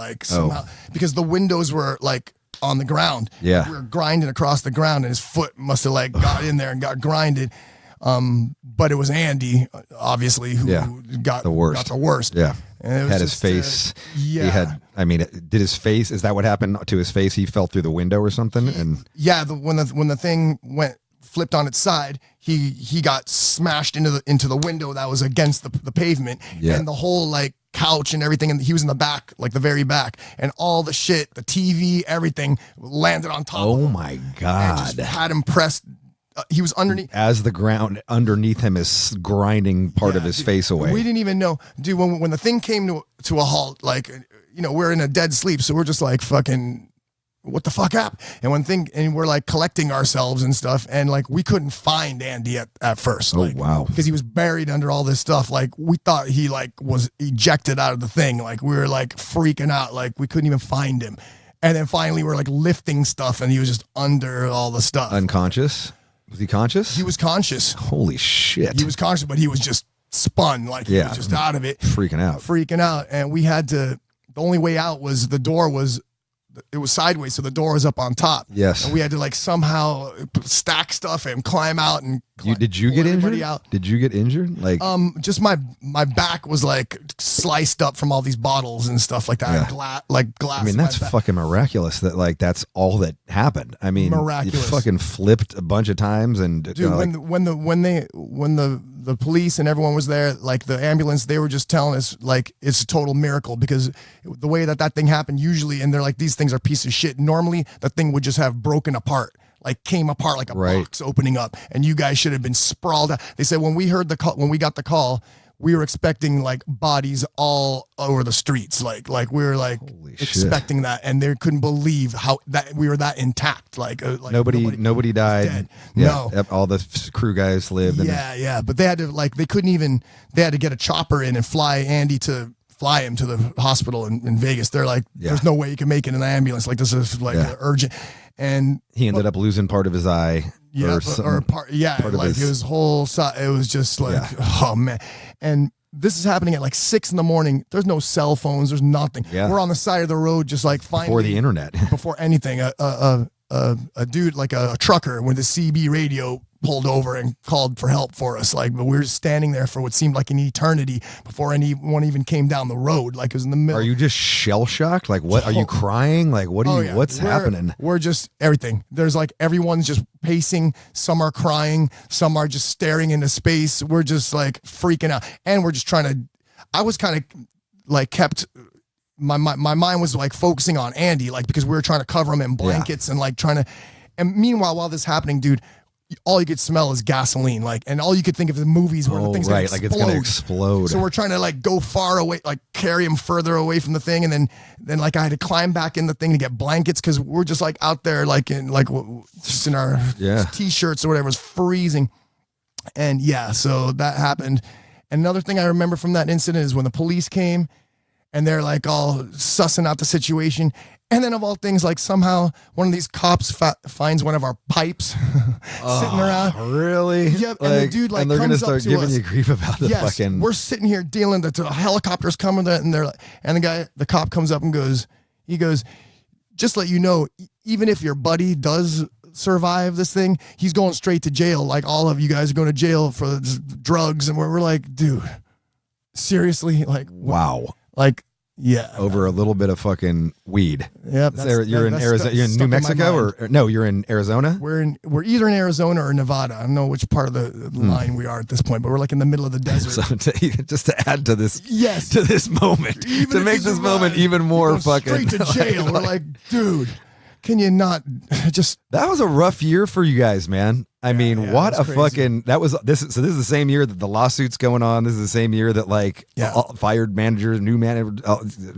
because the windows were like on the ground. Yeah. We were grinding across the ground, and his foot must have like got in there and got grinded. But it was Andy, obviously, who got the worst. Got the worst. Yeah. And it was had his face. Yeah. He had, did his face, is that what happened to his face? He fell through the window or something? And yeah, when the thing flipped on its side, he got smashed into the window that was against the pavement. Yeah. And the whole like couch and everything, and he was in the back, like the very back, and all the shit, the TV, everything landed on top of him. Oh my God. And just had him pressed. He was underneath. As the ground underneath him is grinding part of his face away. We didn't even know, dude. When the thing came to a halt, like, we're in a dead sleep, so we're just like, fucking, what the fuck happened? And we're like collecting ourselves and stuff, and like we couldn't find Andy at first. Oh, wow. Because he was buried under all this stuff. Like we thought he like was ejected out of the thing. Like we were like freaking out. Like we couldn't even find him. And then finally we're like lifting stuff, and he was just under all the stuff. Unconscious? Was he conscious? He was conscious. Holy shit. He was conscious, but he was just spun. Like he was just out of it. Freaking out. And we had to, the only way out was it was sideways, so the door was up on top. Yes. And we had to like somehow stack stuff and climb out and Did you get injured? Out. Did you get injured? Like just my back was like sliced up from all these bottles and stuff like that. Yeah. Glass. I mean, that's fucking miraculous that like that's all that happened. I mean, miraculous. You fucking flipped a bunch of times and dude, when the police and everyone was there, like the ambulance, they were just telling us like it's a total miracle because the way that thing happened usually, and they're like, these things are pieces of shit. Normally the thing would just have broken apart, like came apart like a box opening up, and you guys should have been sprawled out. They said when we heard the call, when we got the call, we were expecting like bodies all over the streets. Like we were like expecting that, and they couldn't believe how that we were that intact. Like nobody died. Dead. Yeah, No. all the crew guys lived. Yeah. But they had to they couldn't even, they had to get a chopper in and fly him to the hospital in Vegas. They're like, there's no way you can make it in an ambulance. Like this is urgent. And he ended up losing part of his eye. His whole side. It was just like, oh man. And this is happening at like 6 a.m. There's no cell phones. There's nothing. Yeah. We're on the side of the road, just like finally before the internet, before anything. A dude, like a trucker with a CB radio, pulled over and called for help for us. Like, but we were standing there for what seemed like an eternity before anyone even came down the road. Like it was in the middle. Are you just shell shocked? Like what? Are you crying? Like what are you? What's happening? We're just everything. There's like everyone's just pacing. Some are crying. Some are just staring into space. We're just like freaking out, and we're just trying to. I was kind of like kept. My mind was like focusing on Andy, like because we were trying to cover him in blankets and like trying to. And meanwhile, while this is happening, dude, all you could smell is gasoline, like, and all you could think of the movies where the thing's gonna explode. Like it's gonna explode. So we're trying to like go far away, like carry him further away from the thing, and then like I had to climb back in the thing to get blankets because we're just like out there, like in just in our t-shirts or whatever, it's freezing, and so that happened. And another thing I remember from that incident is when the police came, and they're like all sussing out the situation. And then of all things, like somehow one of these cops finds one of our pipes sitting around. Really? Yep. And the dude like and they're comes gonna up start to giving us. you grief about the fucking. We're sitting here dealing the helicopters coming, and they're like, and the cop comes up and goes, just let you know, even if your buddy does survive this thing, he's going straight to jail. Like all of you guys are going to jail for drugs, and we're like, dude, seriously, like wow, like. Yeah, over a little bit of fucking weed. Yep. You're in Arizona. You're in New Mexico, or no? You're in Arizona. We're either in Arizona or Nevada. I don't know which part of the line we are at this point, but we're like in the middle of the desert. So just to add to this, to this moment, to make this moment even more fucking straight to jail. We're like, dude, can you not just? That was a rough year for you guys, man. I mean, what a crazy. fucking this is the same year that the lawsuit's going on. This is the same year that fired managers, new manager.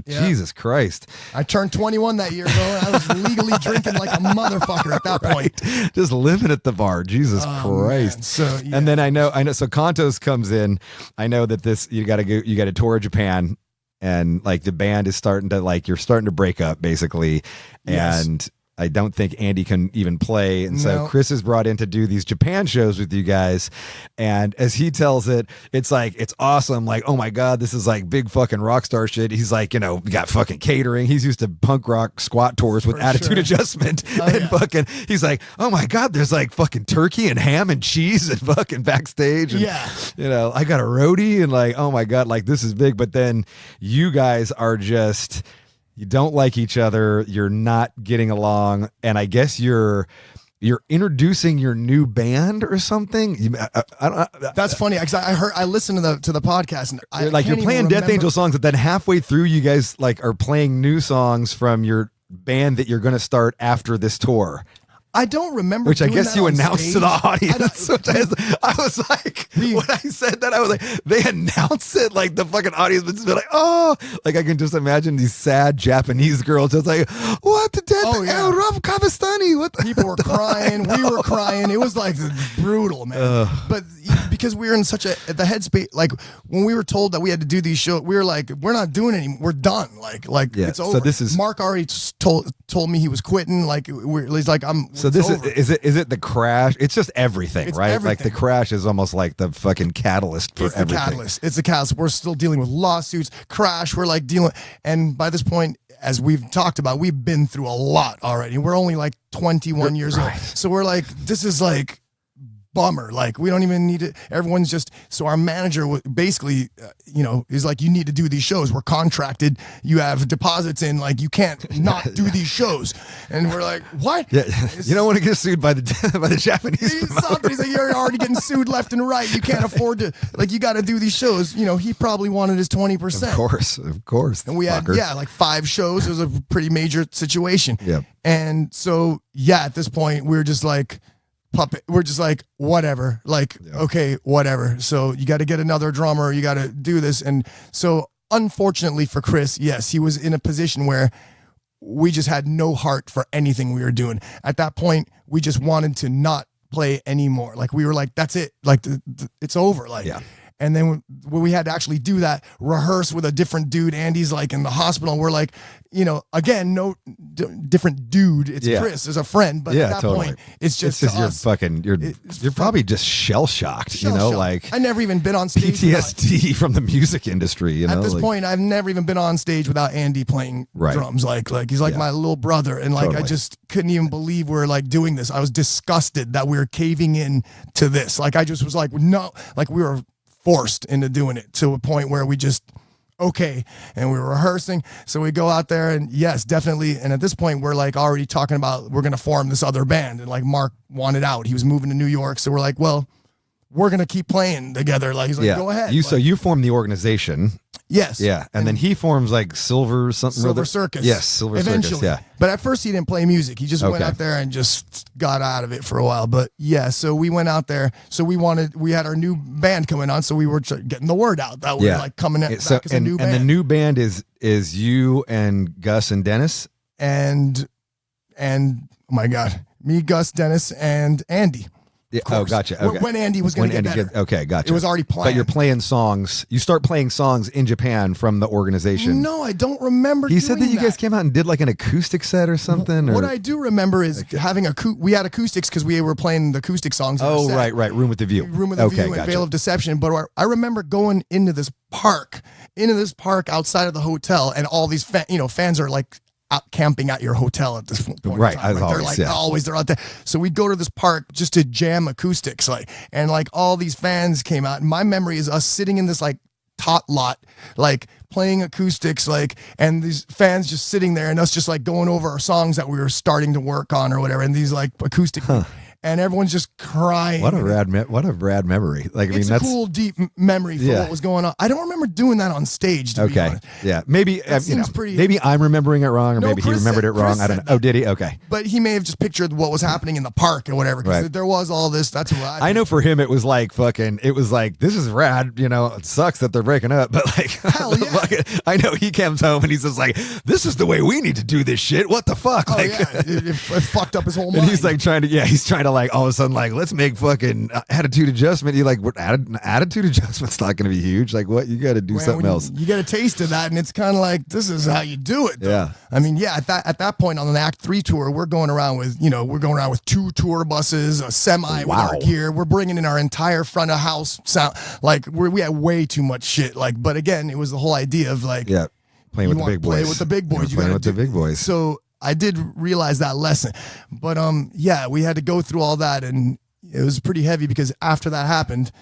Jesus Christ! I turned 21 that year, though. And I was legally drinking like a motherfucker at that point. Just living at the bar. Jesus Christ! Man. So and then I know. So Kantos comes in. I know that you got to tour Japan, and like the band is starting to you're starting to break up basically, and. I don't think Andy can even play. And so Chris is brought in to do these Japan shows with you guys. And as he tells it, it's like, it's awesome. Like, oh my God, this is like big fucking rock star shit. He's like, we got fucking catering. He's used to punk rock squat tours with attitude adjustment. Fucking, he's like, oh my God, there's like fucking turkey and ham and cheese and fucking backstage. And, I got a roadie and like, oh my God, like this is big. But then you guys are just... You don't like each other. You're not getting along, and I guess you're introducing your new band or something. I don't. That's funny because I listened to the podcast and you're playing Death Angel songs, but then halfway through, you guys are playing new songs from your band that you're going to start after this tour. I don't remember. Which I guess you announced to the audience. I was like, when I said that, I was like, they announced it, like the fucking audience would just be like, oh, like I can just imagine these sad Japanese girls just like, what the death? Rob Cavestany. What the people were crying, we were crying. It was like brutal, man. But because we were in such the headspace, like when we were told that we had to do these shows, we were like, we're not doing it anymore. We're done. Like it's over. So this is Mark already told me he was quitting. Like he's like, So this is it the crash? It's just everything, right? Everything. Like the crash is almost like the fucking catalyst for everything. It's the catalyst. We're still dealing with lawsuits, crash. We're like dealing, and by this point, as we've talked about, we've been through a lot already. We're only like 21 years old, so we're like, this is like bummer. Like, we don't even need it. Everyone's just, so our manager basically, is like, you need to do these shows. We're contracted. You have deposits in, like, you can't not do these shows. And we're like, what? Yeah. You don't want to get sued by the Japanese He's like, you're already getting sued left and right. You can't afford to, like, you got to do these shows. He probably wanted his 20%. Of course. And we had, like 5 shows. It was a pretty major situation. Yep. And so, at this point, we're just like, we're just like, whatever, like, okay, whatever. So you got to get another drummer. You got to do this. And so unfortunately for Chris, yes, he was in a position where we just had no heart for anything we were doing. At that point, we just wanted to not play anymore. Like, we were like, that's it. Like, it's over. Like, And then when we had to actually do that, rehearse with a different dude, Andy's like in the hospital. And we're like, again, no different dude. It's Chris as a friend. But at that point, it's just you're probably just shell shocked, like I never even been on stage. PTSD from the music industry, At this point, I've never even been on stage without Andy playing drums. Like he's like my little brother. And like, I just couldn't even believe we're like doing this. I was disgusted that we were caving in to this. Like, I just was like, no, like we were forced into doing it to a point where we just, okay. And we were rehearsing. So we go out there and yes, definitely. And at this point, we're like already talking about, we're going to form this other band. And like Mark wanted out. He was moving to New York. So we're like, well, we're going to keep playing together. Like, he's like, go ahead. So you form the organization. Yes. Yeah. And then he forms like Silver Circus. Yes. Silver Eventually. Circus. Yeah. But at first he didn't play music. He just went out there and just got out of it for a while. But yeah, so we went out there. So we had our new band coming on. So we were getting the word out that we were like coming back as a new band. And the new band is you and Gus and Dennis? And oh my God, me, Gus, Dennis, and Andy. Yeah. Oh, gotcha. Okay. When Andy was going to get better. Okay, gotcha. It was already planned. But you're playing songs. You start playing songs in Japan from the organization. No, I don't remember. He said that you guys came out and did like an acoustic set or something. What I do remember is having we had acoustics because we were playing the acoustic songs. Oh, right. Room with the View. Room with the View and Veil of Deception. But I remember going into this park outside of the hotel, and all these fans are like out camping at your hotel at this point. Right. They're out there. So we'd go to this park just to jam acoustics, and all these fans came out. And my memory is us sitting in this like tot lot, like playing acoustics, and these fans just sitting there and us just like going over our songs that we were starting to work on or whatever. And these like acoustic and everyone's just crying. What a rad memory. Like, I mean, it's a cool, deep memory for what was going on. I don't remember doing that on stage, to be honest. Yeah. Maybe, maybe I'm remembering it wrong, or maybe he remembered it wrong. I don't know. Oh, did he? Okay. But he may have just pictured what was happening in the park or whatever, because there was all this. That's what I know for him, it was like this is rad. It sucks that they're breaking up, but like, hell yeah. I know he comes home and he's just like, this is the way we need to do this shit. What the fuck? Oh, it fucked up his whole mind. And he's like trying to like all of a sudden like, let's make fucking attitude adjustment. You like, attitude adjustment's not going to be huge. Like, what? You got to do something else. You get a taste of that, and it's kind of like, this is how you do it, though. Yeah. I mean, at that point on the Act 3 tour, we're going around with 2 tour buses, a semi with our gear. We're bringing in our entire front of house sound. Like, we had way too much shit. Like, but again, it was the whole idea of like, playing with the big boys. Play with the big boys. Playing with the big boys. So I did realize that lesson, but we had to go through all that, and it was pretty heavy because after that happened,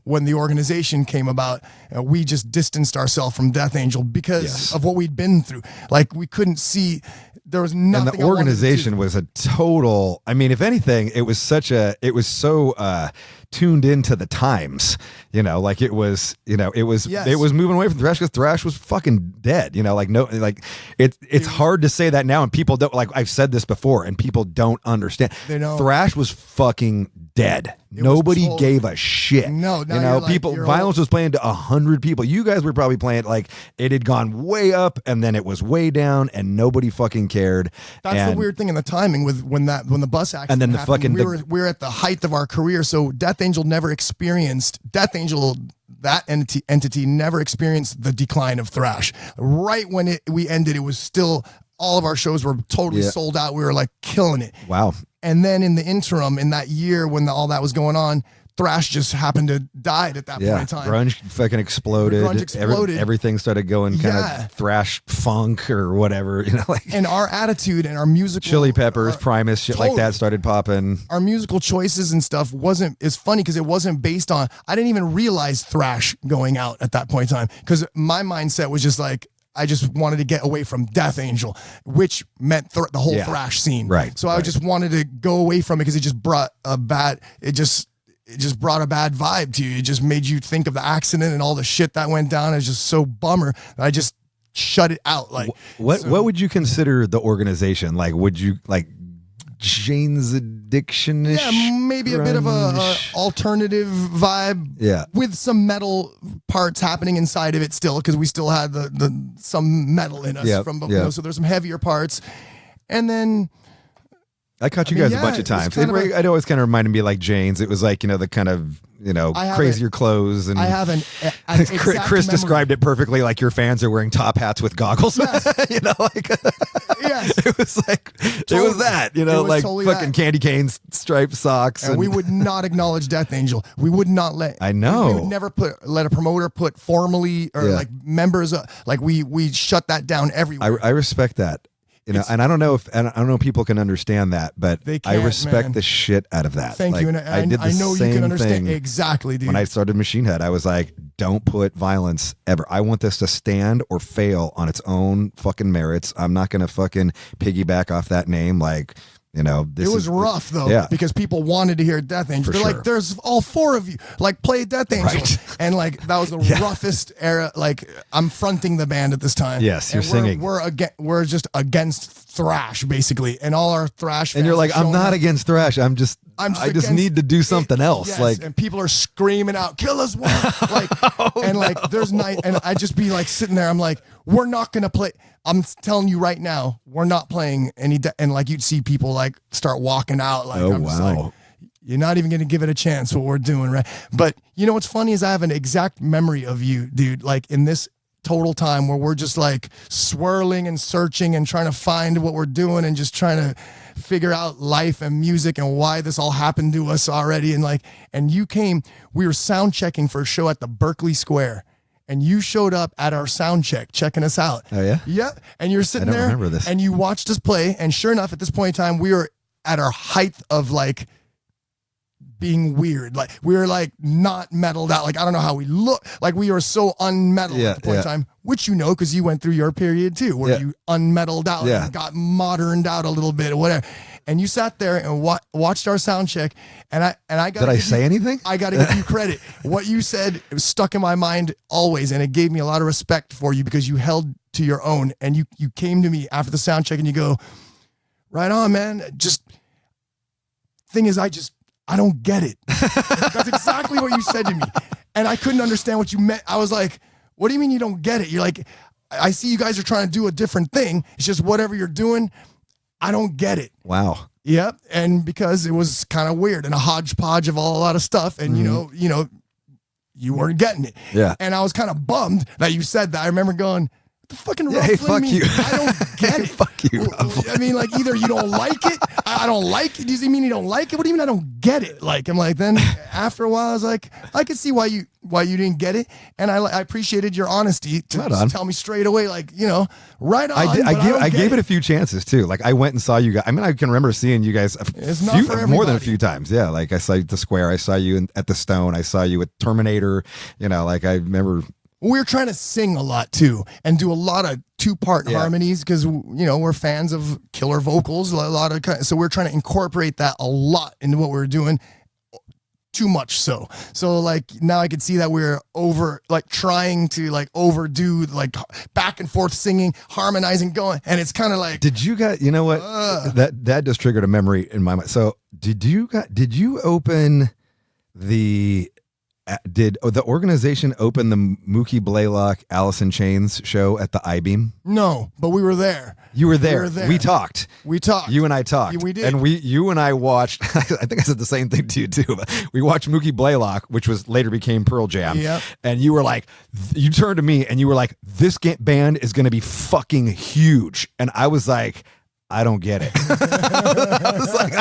when the organization came about, we just distanced ourselves from Death Angel because of what we'd been through. Like, we couldn't see, there was nothing. And the organization was a total, I mean, if anything, it was so tuned into the times, like it was moving away from Thrash because Thrash was fucking dead, it's hard to say that now, and people don't, like, I've said this before and people don't understand. Thrash was fucking dead. Nobody gave a shit. No, people, Violence was playing to 100 people. You guys were probably playing like it had gone way up and then it was way down and nobody fucking cared. That's the weird thing in the timing with when the bus accident and then happened, we were at the height of our career. So Death Angel never experienced that entity never experienced the decline of Thrash. Right when we ended, it was still, all of our shows were totally sold out. We were like killing it. Wow. And then in the interim, in that year when all that was going on, thrash just happened to died at that point in time. Grunge fucking exploded. Grunge exploded. Everything started going kind of thrash funk or whatever, like. And our attitude and our musical Chili Peppers, Primus, shit like that started popping. Our musical choices and stuff it's funny because it wasn't based on, I didn't even realize thrash going out at that point in time because my mindset was just like, I just wanted to get away from Death Angel, which meant the whole thrash scene. Right. So I just wanted to go away from it because it just brought a bad vibe to you. It just made you think of the accident and all the shit that went down. It was just so bummer that I just shut it out. Like what would you consider the organization? Like, would you like Jane's Addiction-ish? Yeah, maybe a bit of a alternative vibe. Yeah, with some metal parts happening inside of it still, because we still had the some metal in us from before. So there's some heavier parts, and then I caught you guys a bunch of times. It always kind of reminded me like Jane's. It was like, the kind of, crazier clothes. And I have an Chris described it perfectly. Like your fans are wearing top hats with goggles. Yes. Yes. It was like, it was that, like totally fucking candy canes, striped socks. And we would not acknowledge Death Angel. We would not let. I know. We would never let a promoter put formally or like members. Like we shut that down everywhere. I respect that. And I don't know if people can understand that, but I respect the shit out of that. Thank you. And I know you can understand exactly, dude. When I started Machine Head, I was like, don't put violence ever. I want this to stand or fail on its own fucking merits. I'm not going to fucking piggyback off that name. Like, this it was rough though, because people wanted to hear Death Angel. They're like, there's all four of you, like play Death Angel. Right. And like, that was the roughest era. Like I'm fronting the band at this time. Yes. You're singing. We're just against thrash basically. And all our thrash fans. And you're like, I'm not against thrash. I just need to do something else. Yes, like, and people are screaming out, kill us one. Like, there's night. And I just be like sitting there. I'm like, we're not going to play. I'm telling you right now, we're not playing any. And like you'd see people like start walking out. Like, I'm just like, you're not even going to give it a chance what we're doing. Right. But what's funny is I have an exact memory of you, dude, like in this total time where we're just like swirling and searching and trying to find what we're doing and just trying to figure out life and music and why this all happened to us already. And you came, we were sound checking for a show at the Berkeley Square. And you showed up at our sound check, checking us out. Oh, yeah? Yep. And you're sitting there. I don't remember this. And you watched us play. And sure enough, at this point in time, we were at our height of like being weird. Like we were like not metaled out. Like I don't know how we look. Like we were so unmetaled at the point in time, which because you went through your period too, where you unmetaled out and got moderned out a little bit or whatever. And you sat there and watched our sound check. And I got. Did I say anything? I got to give you credit. What you said was stuck in my mind always, and it gave me a lot of respect for you because you held to your own. And you came to me after the sound check and you go, "Right on, man." Just thing is, I don't get it. That's exactly what you said to me, and I couldn't understand what you meant. I was like, "What do you mean you don't get it?" You're like, "I see you guys are trying to do a different thing. It's just whatever you're doing." I don't get it. Wow. Yep. And because it was kind of weird and a hodgepodge of a lot of stuff. And, you weren't getting it. Yeah. And I was kind of bummed that you said that. I remember going, what the fucking hey, fuck you. I don't get it. Fuck you. I mean, like, either you don't like it. I don't like it. Does he mean you don't like it? What do you mean I don't get it? Like, I'm like, then after a while, I was like, I could see why you didn't get it. And I appreciated your honesty to tell me straight away, like, right on. I gave it a few chances too. Like I went and saw you guys. I mean, I can remember seeing you guys more than a few times. Yeah. Like I saw you at the Square. I saw you at the Stone. I saw you at Terminator. Like I remember. We were trying to sing a lot too and do a lot of two-part harmonies because, we're fans of killer vocals, so we're trying to incorporate that a lot into what we're doing. Too much so. So like now I could see that we're trying to overdo back and forth singing, harmonizing, going, and it's kind of like. Did you guys? You know what? That just triggered a memory in my mind. So did you open the? Did the organization open the Mookie Blaylock, Alice in Chains show at the I-Beam? No, but we were there. You were there. We talked. You and I talked. We did. And you and I watched, I think I said the same thing to you too, but we watched Mookie Blaylock, which later became Pearl Jam. Yep. And you were like, you turned to me and you were like, this band is going to be fucking huge. And I was like, I don't get it. I was like,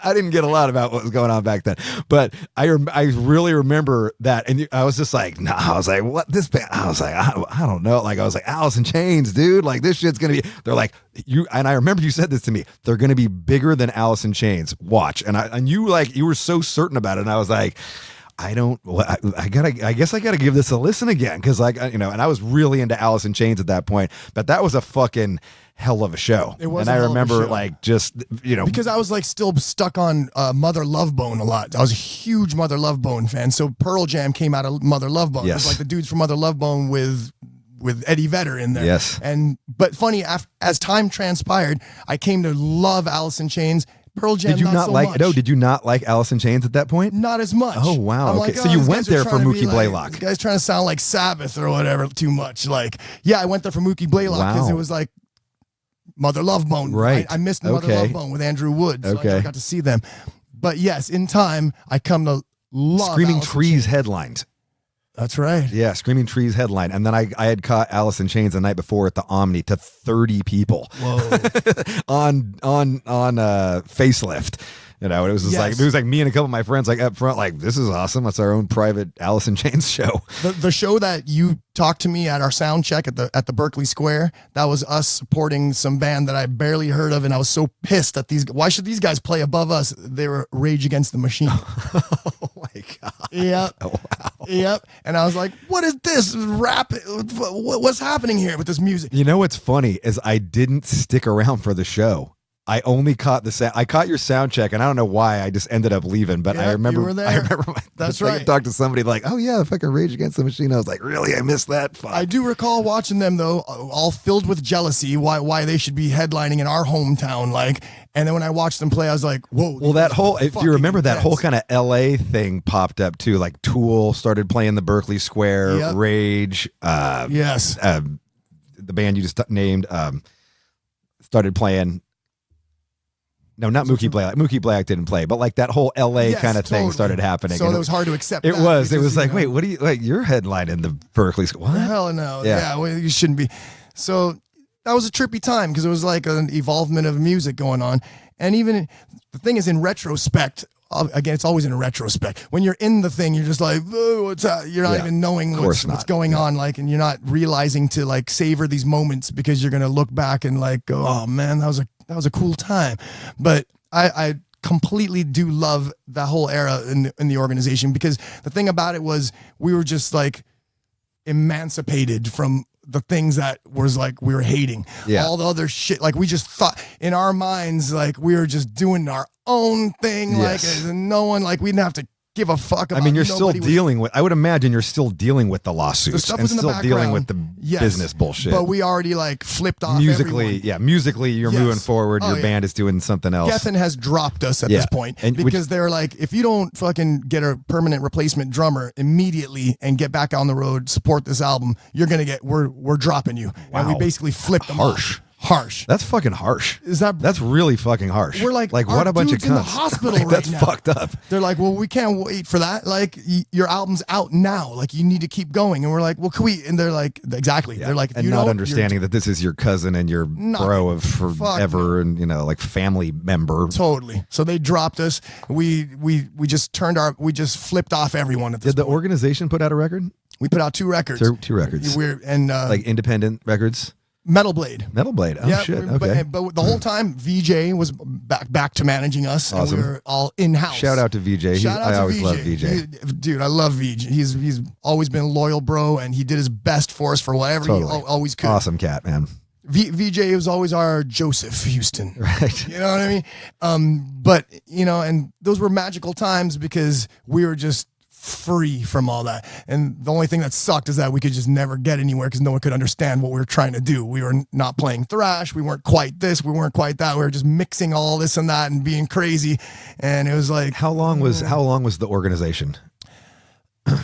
I didn't get a lot about what was going on back then, but I really remember that. And I was just like, no, I was like, what this band? I was like, I don't know. Like, I was like, Alice in Chains, dude, like this shit's going to be, they're like and I remember you said this to me, they're going to be bigger than Alice in Chains. Watch. And you were so certain about it. And I was like, I guess I gotta give this a listen again. Cause and I was really into Alice in Chains at that point, but that was a fucking hell of a show. It was, and I remember because I was like still stuck on Mother Love Bone a lot. I was a huge Mother Love Bone fan. So Pearl Jam came out of Mother Love Bone. Yes. It was like the dudes from Mother Love Bone with Eddie Vedder in there. Yes. But funny, as time transpired, I came to love Alice in Chains. Pearl Jam. Did you not so like? much. No, did you not like Alice in Chains at that point? Not as much. Oh wow. I'm Okay, like, so you these went guys there are for trying to be Mookie like, Blaylock. This guy's trying to sound like Sabbath or whatever too much. Like, yeah, I went there for Mookie Blaylock because it was like Mother Love Bone. Right. I missed Mother Love Bone with Andrew Wood. So I never got to see them. But yes, in time, I come to love Screaming Alice in Trees Chains. headlined. That's right. Yeah, Screaming Trees headline. And then I had caught Alice in Chains the night before at the Omni to 30 people. Whoa. on facelift. It was just like me and a couple of my friends like up front, like, this is awesome. That's our own private Alice in Chains show. The show that you talked to me at our sound check at the Berkeley Square, that was us supporting some band that I barely heard of, and I was so pissed that why should these guys play above us? They were Rage Against the Machine. Oh my God. Yep. Oh, wow. Yep. And I was like, what is this rap? What's happening here with this music? You know what's funny is I didn't stick around for the show. I only caught I caught your sound check, and I don't know why I just ended up leaving. But I remember, you were there. I remember. That's I right. talked to somebody like, "Oh yeah, fucking Rage Against the Machine." I was like, "Really? I missed that." Fuck. I do recall watching them though, all filled with jealousy. Why they should be headlining in our hometown? Like, and then when I watched them play, I was like, "Whoa!" Well, that whole, if you remember, that intense. whole kind of LA thing popped up too. Like Tool started playing the Berkeley Square. Yep. Rage. Yes. The band you just named started playing. No, not Mookie Blaylock. Mookie Blaylock didn't play, but like that whole LA kind of thing started happening. So and it was hard to accept. It was like, you know, wait, what do you like? You're headlining the Berkeley School. What? Hell no. Yeah. Yeah, well, you shouldn't be. So that was a trippy time because it was like an evolvement of music going on. And even the thing is, in retrospect, again, it's always in retrospect. When you're in the thing, you're just like, oh, what's that? You're not even knowing what's going on, like, and you're not realizing to like savor these moments because you're gonna look back and like go, oh man, that was a cool time. But I completely do love that whole era in the organization, because the thing about it was we were just like emancipated from the things that was like we were hating. All the other shit, like we just thought in our minds like we were just doing our own thing. Like no one, like we didn't have to give a fuck about. I mean, you're still dealing with, I would imagine you're still dealing with the lawsuits stuff and was in the still dealing background. with the business bullshit. But we already like flipped off musically. everyone. Musically you're moving forward. Your band is doing something else. Geffen has dropped us at this point, because they're like, if you don't fucking get a permanent replacement drummer immediately and get back on the road, support this album, you're gonna get, we're dropping you. Wow. And we basically flipped them Harsh. off. Harsh. That's fucking harsh. That's really fucking harsh. We're like what a bunch of dude's in the cunts. hospital like, right that's now. fucked up. They're like, well, we can't wait for that. Like, your album's out now. Like, you need to keep going. And we're like, well, can we? And they're like, exactly. Yeah. They're like, if and you not don't, understanding that this is your cousin and your bro of forever, and like family member. Totally. So they dropped us. We just flipped off everyone at this Did the point. organization put out a record? We put out 2 records. Two records. Like independent records. Metal Blade. Metal Blade. Oh shit. Okay. But the whole time VJ was back to managing us. Awesome. And we were all in house. Shout out to VJ. I always love VJ. Dude, I love VJ. He's always been a loyal bro, and he did his best for us for whatever he always could. Awesome cat, man. VJ was always our Joseph Houston. Right. You know what I mean? But, and those were magical times because we were just free from all that. And the only thing that sucked is that we could just never get anywhere because no one could understand what we were trying to do. We were not playing thrash. We weren't quite this. We weren't quite that. We were just mixing all this and that and being crazy. And it was like, how long was the organization?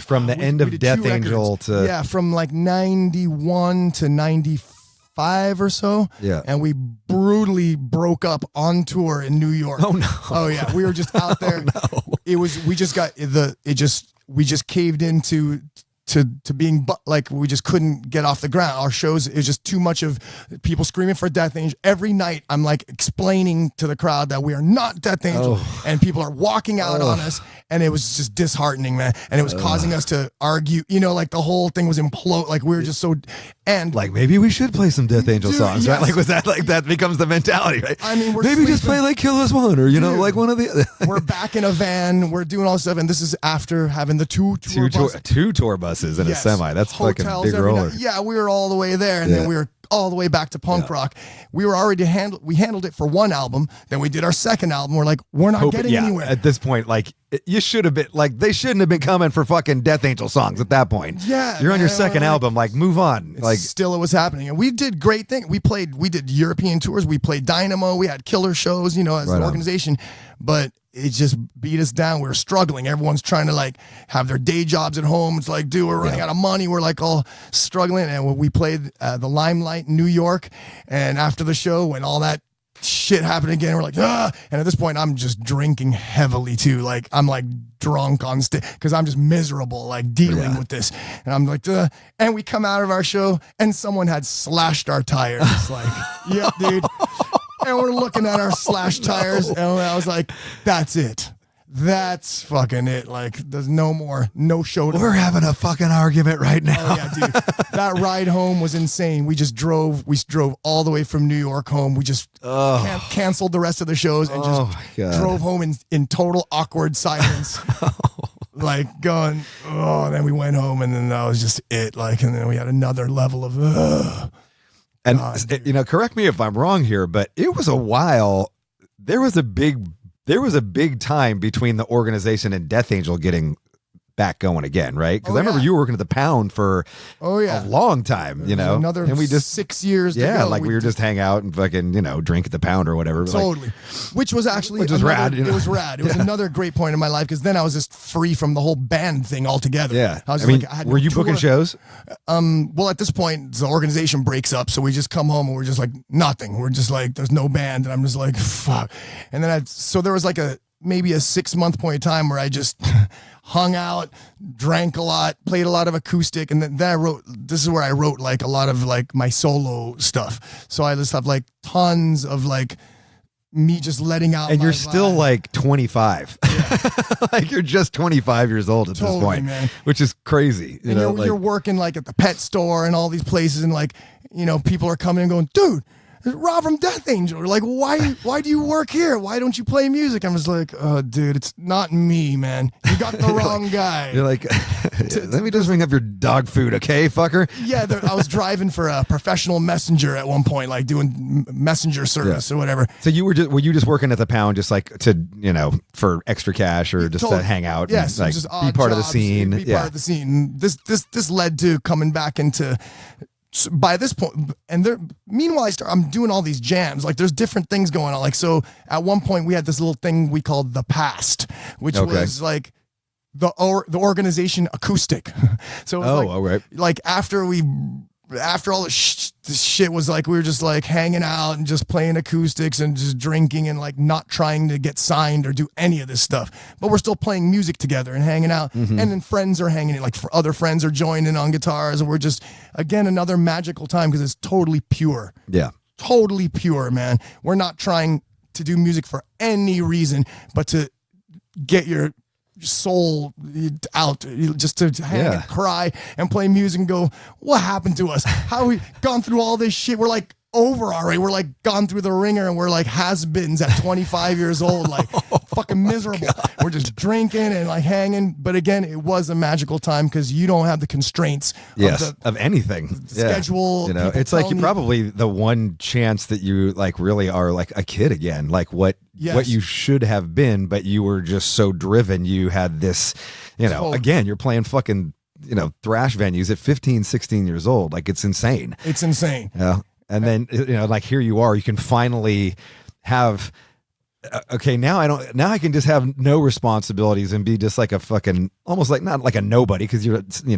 From the end of Death Angel to from like 91 to 95 or so. Yeah. And we brutally broke up on tour in New York. Oh no. Oh yeah. We were just out there. Oh, no. We just caved into to being like we just couldn't get off the ground. Our shows, it was just too much of people screaming for Death Angel. Every night I'm like explaining to the crowd that we are not Death Angel, and people are walking out on us, and it was just disheartening, man. And it was causing us to argue, like the whole thing was implode. Like we were just so, and like maybe we should play some Death Angel songs, yes. right? Like was that like that becomes the mentality, right? I mean, maybe just play like Kill Us One, or like one of the. We're back in a van. We're doing all this stuff, and this is after having the two tour buses in a semi. That's fucking big roller. Yeah, we were all the way there, and then we were all the way back to punk rock. We were already handled it for one album. Then we did our second album. We're like, we're not getting anywhere at this point. Like you should have been like they shouldn't have been coming for fucking Death Angel songs at that point. Yeah, you're on your second album. Like move on. Like still it was happening, and we did great things. We did European tours. We played Dynamo. We had killer shows. As an organization, but it just beat us down. We were struggling. Everyone's trying to like have their day jobs at home. It's like, dude, we're running out of money. We're like all struggling. And we played the Limelight in New York. And after the show, when all that shit happened again, we're like, ah. And at this point, I'm just drinking heavily too. Like I'm like drunk on stage because I'm just miserable, like dealing with this. And I'm like, and we come out of our show and someone had slashed our tires. It's like, yep, dude. And we're looking at our slashed tires, and I was like, that's it. That's fucking it. Like, there's no show. We're having a fucking argument right now. Oh, yeah, dude. That ride home was insane. We drove all the way from New York home. We just canceled the rest of the shows and just drove home in total awkward silence. Like going, and then we went home, and then that was just it. Like, and then we had another level of, And correct me if I'm wrong here, but it was a while. There was a big time between the organization and Death Angel getting back going again, right? Because I remember you were working at the Pound for a long time, another and we just 6 years. Yeah, to go. like we were just hang out and fucking drink at the Pound or whatever. Totally, which was actually rad. It was rad. It was another great point in my life because then I was just free from the whole band thing altogether. Yeah, I was were you booking shows? Well, at this point, the organization breaks up, so we just come home and we're just like nothing. We're just like, there's no band, and I'm just like, fuck. And then so there was like maybe a 6 month point in time where I just hung out, drank a lot, played a lot of acoustic, and then I wrote. This is where I wrote like a lot of like my solo stuff. So I just have like tons of like me just letting out. And you're still like 25. Like you're just 25 years old at this point, man. Which is crazy. You're working like at the pet store and all these places, and like people are coming and going, dude, Rob from Death Angel. We're like, why do you work here? Why don't you play music? I'm just like, oh, dude, it's not me, man. You got the wrong guy. You're like, let me just ring up your dog food, okay, fucker? Yeah, I was driving for a professional messenger at one point, like doing messenger service or whatever. So were you just working at the Pound just like to, for extra cash or just to hang out? Yes, and, like, just be part of the scene. Be part of the scene. This led to coming back into. By this point, and meanwhile, I'm doing all these jams. Like, there's different things going on. Like, so at one point, we had this little thing we called the Past, which was like the organization acoustic. So it was like after all this shit was like, we were just like hanging out and just playing acoustics and just drinking and like not trying to get signed or do any of this stuff, but we're still playing music together and hanging out. And then friends are hanging in, like other friends are joining on guitars, and we're just, again, another magical time because it's totally pure. Yeah. Totally pure, man. We're not trying to do music for any reason, but to get your soul out, just to hang and cry and play music and go, what happened to us? How we gone through all this shit? We're like over already. We're like gone through the ringer, and we're like has-beens at 25 years old, like fucking miserable. We're just drinking and like hanging. But again, it was a magical time because you don't have the constraints of anything. Schedule. It's like you probably the one chance that you like really are like a kid again, like what you should have been, but you were just so driven. You had this, again, you're playing fucking, thrash venues at 15, 16 years old. Like it's insane. It's insane. Yeah. And then, like here you are, you can finally have okay, now I can just have no responsibilities and be just like a fucking, almost like, not like a nobody, because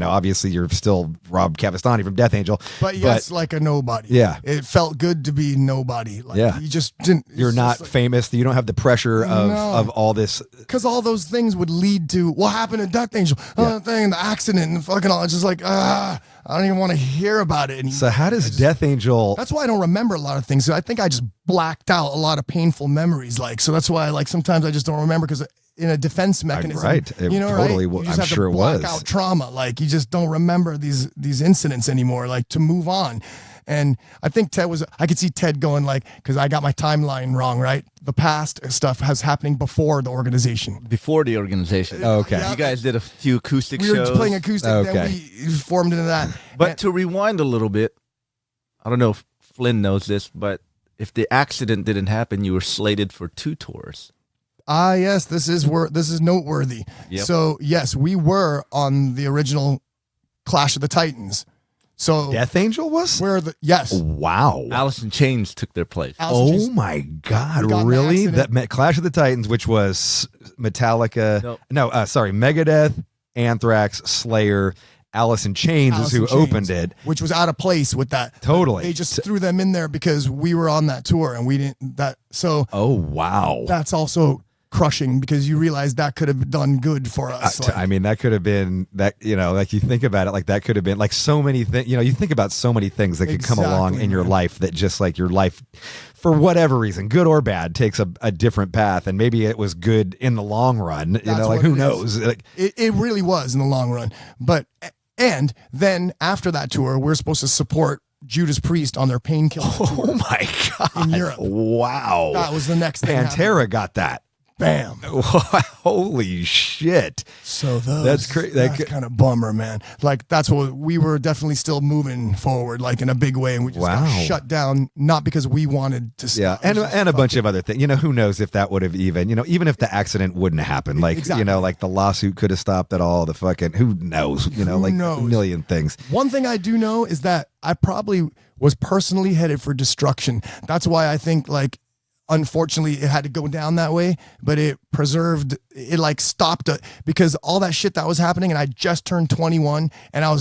obviously you're still Rob Cavestany from Death Angel. But yes, like a nobody. Yeah. It felt good to be nobody. Like, Yeah. you just didn't. You're not famous. You don't have the pressure of all this. Because all those things would lead to what happened at Death Angel, the accident, and fucking all. It's just like, I don't even want to hear about it anymore. So how does Death Angel? That's why I don't remember a lot of things. So I think I just blacked out a lot of painful memories. Like, so that's why, like, sometimes I just don't remember, because in a defense mechanism, right? It totally. right? You just I'm have sure to it block was out trauma. Like, you just don't remember these incidents anymore. Like, to move on. And I think I could see Ted going, like, because I got my timeline wrong, right? The past stuff has happening before the organization. Before the organization. Oh, okay. You guys did a few acoustic We shows. were playing acoustic, Okay. then we formed into that. But to rewind a little bit, I don't know if Flynn knows this, but if the accident didn't happen, you were slated for 2 tours. Yes, this is noteworthy. Yep. So yes, we were on the original Clash of the Titans. So Death Angel was? yes. Wow. Alice in Chains took their place. Alice My We God! got in an Really? accident. That met Clash of the Titans, which was Metallica. Nope. Megadeth, Anthrax, Slayer, Alice in Chains Alice is who in Chains, opened it. which was out of place with that. Totally. They just threw them in there because we were on that tour and we didn't. So Oh wow! that's also crushing, because you realize that could have done good for us. I mean, that could have been that. Like you think about it, like that could have been like so many things. You think about so many things that could come along Exactly, in your man. life that just like your life, for whatever reason, good or bad, takes a different path, and maybe it was good in the long run. That's like what who it knows? is. Like, It really was in the long run. And then after that tour, we're supposed to support Judas Priest on their Painkiller oh tour my God! in Europe. Wow! That was the next thing. Pantera got that. Bam. Holy shit! So That's crazy. That's kind of bummer, man. Like, that's what we were definitely still moving forward, like in a big way, and we just got shut down, not because we wanted to stop. Yeah, and a bunch of other things. Who knows if that would have even if the accident wouldn't have happened, like Exactly. like the lawsuit could have stopped it all. The fucking who knows? Like knows? a million things. One thing I do know is that I probably was personally headed for destruction. That's why I think, like, unfortunately it had to go down that way, but it like stopped it, because all that shit that was happening, and I just turned 21, and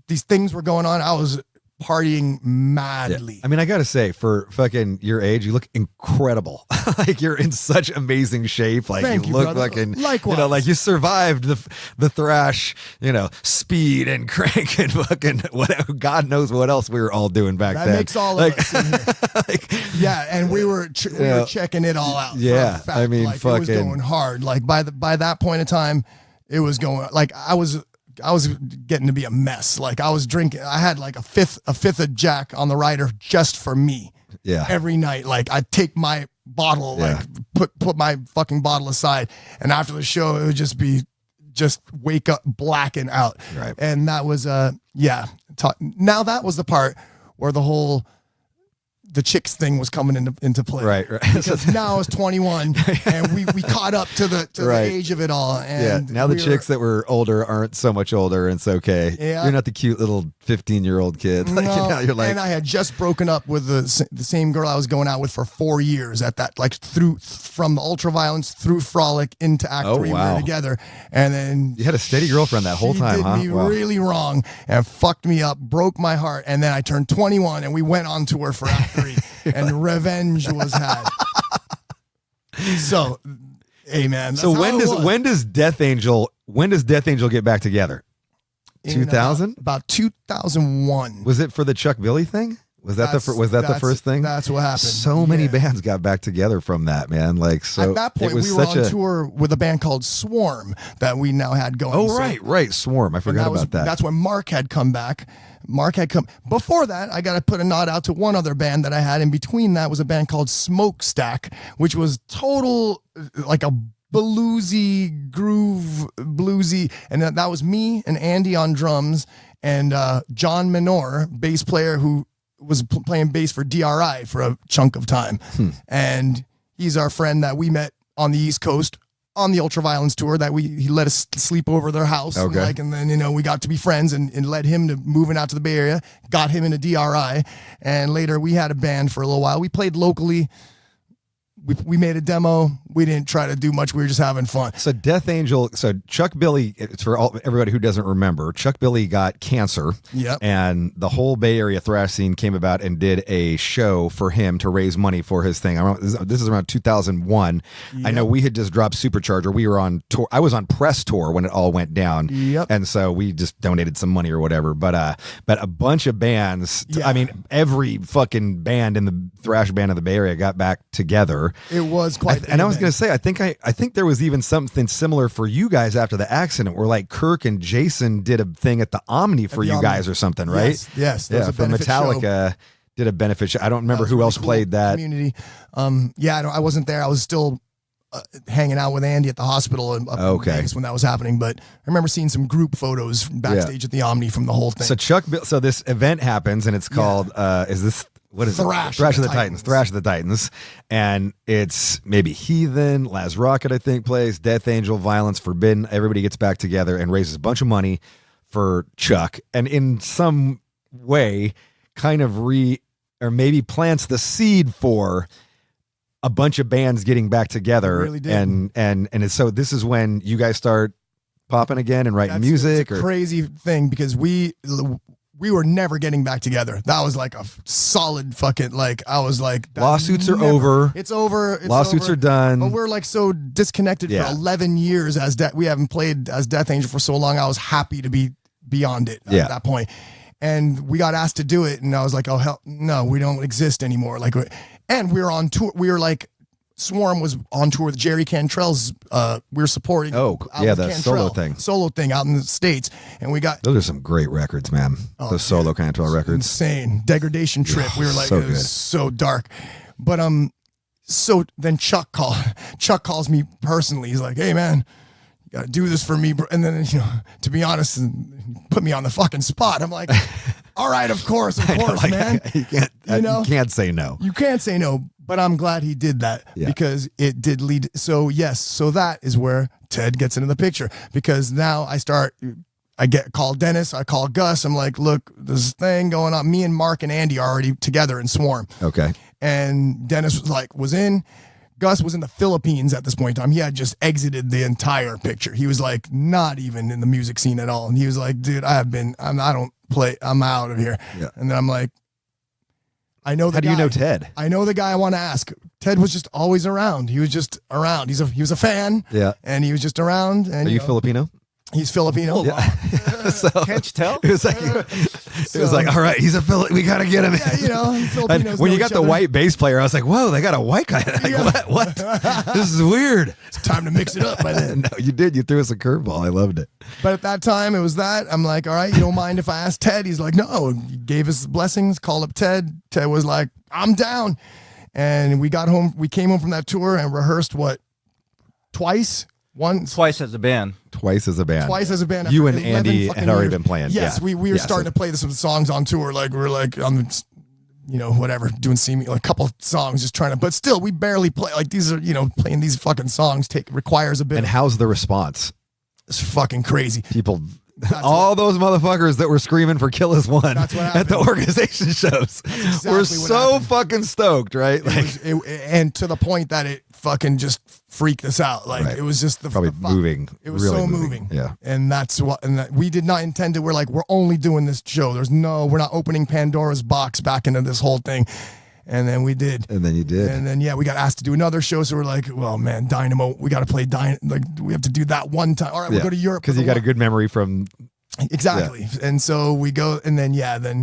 these things were going on. I was partying madly. I mean, I gotta say, for fucking your age, you look incredible. Like you're in such amazing shape. Like Thank you you, look brother. fucking, Likewise. like you survived the thrash, speed and crank and fucking whatever. God knows what else we were all doing back That then. makes all of us in here. Yeah, and we were checking it all out. Yeah, for a fact. I mean, like, it fucking was going hard. Like by that point in time, it was going, like, I was getting to be a mess. Like, I was drinking. I had like a fifth of Jack on the rider just for me. Yeah. Every night, like, I'd take my bottle, like put my fucking bottle aside, and after the show, it would just wake up blacking out. Right. And that was now that was the part where the chicks thing was coming into play. Right. Because now I was 21 and we caught up to the Right. age of it all. Yeah. And Now the chicks that were older aren't so much older, and it's okay. Yeah. You're not the cute little 15-year-old kid. Like, No, you're like, and I had just broken up with the same girl I was going out with for 4 years at that, like, from the Ultraviolence through Frolic into Act 3, we wow. were together. And then you had a steady girlfriend that whole time, huh? She did me Wow. really wrong and fucked me up, broke my heart. And then I turned 21 and we went on tour for Act 3 and revenge was had. So, hey, man. So when does Death Angel get back together? 2000? About 2001. Was it for the Chuck Billy thing? Was that the first thing? That's what happened. So many Yeah. bands got back together from that, man. Like, so At that point, it was we were such on tour with a band called Swarm that we now had going. Oh, So- right, Swarm. I and forgot about that. That's when Mark had come back. Before that, I got to put a nod out to one other band that I had. In between that was a band called Smokestack, which was total, like a bluesy groove, and that was me and Andy on drums, and John Minor, bass player, who was playing bass for DRI for a chunk of time. And he's our friend that we met on the East Coast on the Ultraviolence tour, that he let us sleep over their house. Okay. And then, we got to be friends and led him to moving out to the Bay Area, got him into DRI. And later we had a band for a little while. We played locally, we made a demo. We didn't try to do much. We were just having fun. So Death Angel, so Chuck Billy, it's for everybody who doesn't remember, Chuck Billy got cancer. Yep. And the whole Bay Area thrash scene came about and did a show for him to raise money for his thing. This is around 2001. Yep. I know we had just dropped Supercharger. We were on tour. I was on press tour when it all went down. Yep. And so we just donated some money or whatever. But a bunch of bands, Yeah. I mean, every fucking band in the thrash band of the Bay Area got back together. It was quite. And I was going to say, I think there was even something similar for you guys after the accident, where like Kirk and Jason did a thing at the Omni for you guys or something, right? Yes. There was Yeah, a for benefit Metallica show. did a benefit show. I don't remember That was who really else cool. played that. Community. I wasn't there. I was still hanging out with Andy at the hospital up in Vegas when that was happening. But I remember seeing some group photos backstage at the Omni from the whole thing. So this event happens, and it's called what is Thrash it? Thrash of of the the Titans. Titans. Thrash of the Titans. And it's maybe Heathen, Laz Rocket, I think, plays, Death Angel, Violence Forbidden. Everybody gets back together and raises a bunch of money for Chuck. And in some way, kind of or maybe plants the seed for a bunch of bands getting back together. It really did. And so this is when you guys start popping again and writing music. It's a crazy thing because we were never getting back together. That was like a solid fucking, like, I was like, lawsuits are over. It's over. It's Lawsuits over. are done. But we're like so disconnected for 11 years as we haven't played as Death Angel for so long. I was happy to be beyond it at that point. And we got asked to do it. And I was like, oh, hell no, we don't exist anymore. Like, and we were on tour. We were like, Swarm was on tour with Jerry Cantrell's. We were supporting. The solo thing out in the States, and we got those are some great records, man. Those solo Cantrell records, insane. Degradation Trip. We were like, so it was so dark, but so then Chuck calls me personally. He's like, hey man, you gotta do this for me, bro. And then, to be honest, put me on the fucking spot. I'm like, all right, of course, man. You can't say no. You can't say no. But I'm glad he did that because it did lead. So that is where Ted gets into the picture, because now I call Dennis, I call Gus. I'm like, look, there's a thing going on. Me and Mark and Andy are already together in Swarm. Okay. And Dennis was in. Gus was in the Philippines at this point in time. He had just exited the entire picture. He was like not even in the music scene at all. And he was like, dude, I don't play. I'm out of here. Yeah. And then I'm like, I know the guy. How do you know Ted? I know the guy I want to ask. Ted was just always around. He was just around. He was a fan. Yeah. And he was just around. And Are you Filipino? He's Filipino. Yeah. So, can't you tell? It was like, all right, he's a Filipino. We gotta get him. Yeah, Filipinos. When you got the white bass player, I was like, whoa, they got a white guy. Like, what? This is weird. It's time to mix it up by then. No, you did. You threw us a curveball. I loved it. But at that time, it was that. I'm like, all right, you don't mind if I ask Ted? He's like, no. He gave us blessings. Called up Ted. Ted was like, I'm down. And we got home. We came home from that tour and rehearsed twice as a band. Twice as a band. You and Andy had already been playing. Yes, we were starting to play some songs on tour. Like we were like on, whatever, doing like a couple songs, just trying to. But still, we barely play. Like these are, playing these fucking songs requires a bit. And how's the response? It's fucking crazy. People. All those motherfuckers that were screaming for Kill Us One at the organization shows were so fucking stoked, right? And to the point that it fucking just freaked us out. Like it was just moving. It was really so moving. Yeah. And we did not intend it. We're like, we're only doing this show. We're not opening Pandora's box back into this whole thing. And then we did. And then you did. And then, we got asked to do another show. So we're like, well, man, Dynamo, we got to play Like, we have to do that one time. All right, we'll go to Europe. Because you got a good memory from. Exactly. Yeah. And so we go, and then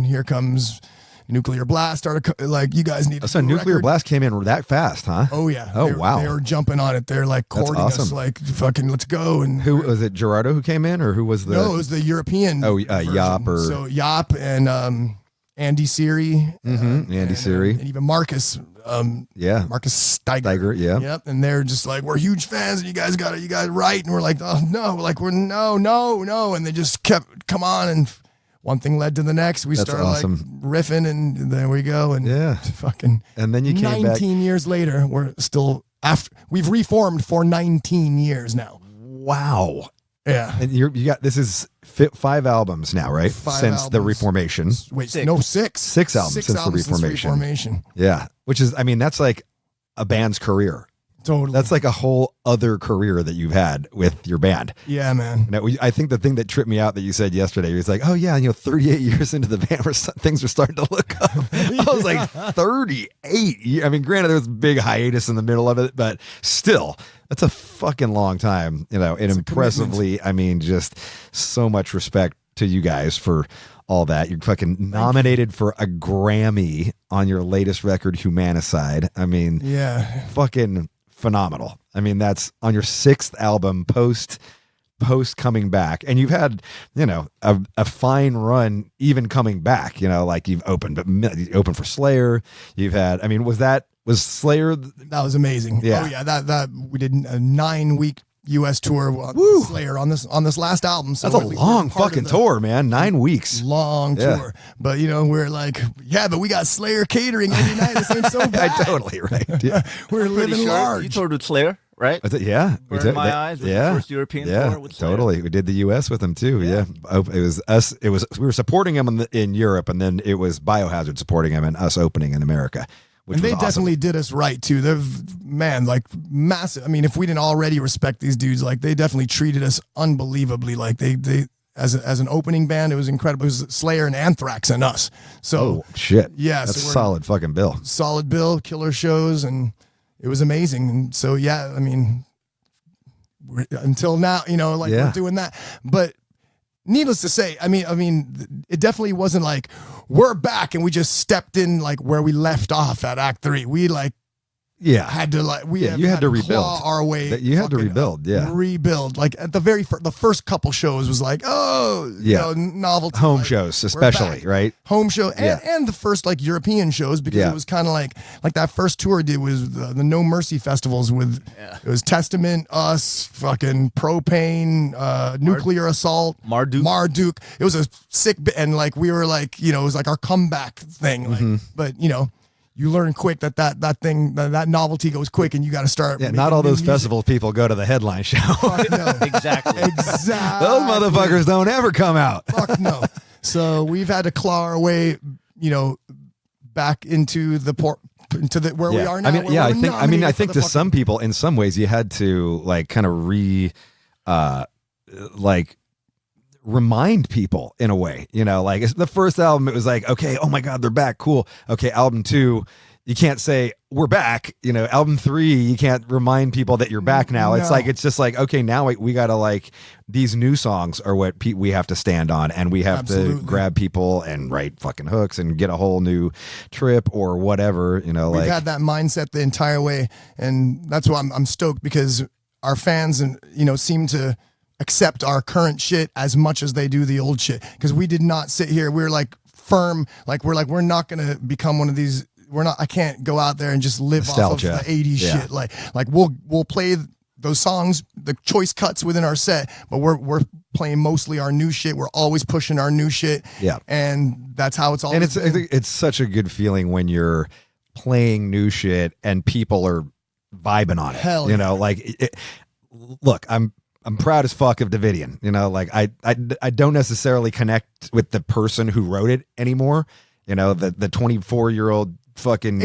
here comes Nuclear Blast. Like, you guys need to. So Nuclear Blast came in that fast, huh? Oh, yeah. Wow. They were jumping on it. They're like courting us, like, fucking, let's go. And who was it, Gerardo, who came in, or who was the. No, it was the European. Oh, Yop or. So Yop and Andy Siri. Andy Siri. And even Marcus. Marcus Steiger. Yeah. Yep. And they're just like, we're huge fans, and you guys right. And we're like, oh no, like we're no. And they just kept, come on. And one thing led to the next. We started like riffing, and there we go. And fucking. And then you came 19 back. years later, we're still we've reformed for 19 years now. Wow. Yeah. And you got, this is 5 albums now, right? Since the Reformation. Wait, no, 6. 6 albums since the Reformation. Yeah. Which is, that's like a band's career. Totally. That's like a whole other career that you've had with your band. Yeah, man. Now, I think the thing that tripped me out that you said yesterday was like, oh yeah, 38 years into the band, things are starting to look up. I was like, 38 years. I mean, granted, there was a big hiatus in the middle of it, but still, that's a fucking long time, and impressively, I mean, just so much respect to you guys for all that. You're fucking nominated for a Grammy on your latest record, Humanicide. I mean, yeah, fucking phenomenal. I mean, that's on your 6th album post coming back, and you've had a fine run even coming back. Like you've opened for Slayer. You've had, I mean, was Slayer? That was amazing. Yeah. Oh yeah, that we did a 9-week U.S. tour with Slayer on this last album. So that's a long fucking tour, man. 9 weeks. Long tour. But we're like, yeah, but we got Slayer catering every night. This ain't so bad. Totally right. Yeah. We're living large. You toured with Slayer, right? Yeah. Burn My Eyes was the first European tour with Slayer. Totally. We did the U.S. with them too. Yeah. It was us. We were supporting them in Europe, and then it was Biohazard supporting them and us opening in America. And they definitely did us right too. They're like massive. I mean, if we didn't already respect these dudes, like they definitely treated us unbelievably. Like they as an opening band, it was incredible. It was Slayer and Anthrax and us. So shit. Yeah, that's a solid fucking bill. Solid bill, killer shows, and it was amazing. And so yeah, I mean, until now, we're doing that, but. Needless to say, I mean, it definitely wasn't like we're back and we just stepped in like where we left off at Act 3. We had to you had to rebuild our way. You had to rebuild, rebuild. Like at the the first couple shows was like, novelty home shows, especially right. Home show and the first like European shows because it was kind of like that first tour I did was the No Mercy festivals with it was Testament, Us, fucking Propane, Nuclear Assault, Marduk. It was a sick and like we were like it was like our comeback thing. Like, but you learn quick that novelty goes quick, and you got to start. Yeah, not all those festival people go to the headline show. Fuck no. Exactly. Those motherfuckers don't ever come out. Fuck no. So we've had to claw our way, back into where we are now. I think to some people, in some ways, you had to like kind of remind people in a way, like it's the first album, it was like, okay, oh my God, they're back. Cool. Okay. Album 2, you can't say we're back, album 3, you can't remind people that you're back now. It's like, it's just like, okay, now we got to like, these new songs are what we have to stand on, and we have to grab people and write fucking hooks and get a whole new trip or whatever, We've had that mindset the entire way. And that's why I'm stoked because our fans and, seem to accept our current shit as much as they do the old shit, because we did not sit here, we were like firm, we're not gonna become one of these, I can't go out there and just live nostalgia off of the 80s shit. Like we'll play those songs, the choice cuts within our set, but we're playing mostly our new shit. We're always pushing our new shit, and that's how it's all. And it's such a good feeling when you're playing new shit and people are vibing on it. Hell yeah. Look, I'm proud as fuck of Davidian. I don't necessarily connect with the person who wrote it anymore. The 24-year-old fucking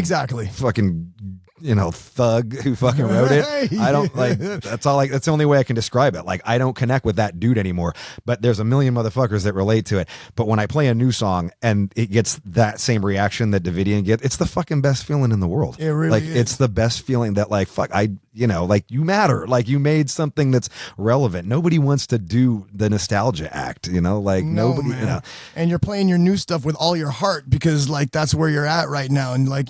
thug who fucking wrote it. I don't that's the only way I can describe it. Like, I don't connect with that dude anymore, but there's a million motherfuckers that relate to it. But when I play a new song and it gets that same reaction that Davidian gets, it's the fucking best feeling in the world. It really is. It's the best feeling that like, fuck, you matter. Like, you made something that's relevant. Nobody wants to do the nostalgia act, nobody, man. And you're playing your new stuff with all your heart because like, that's where you're at right now. And like,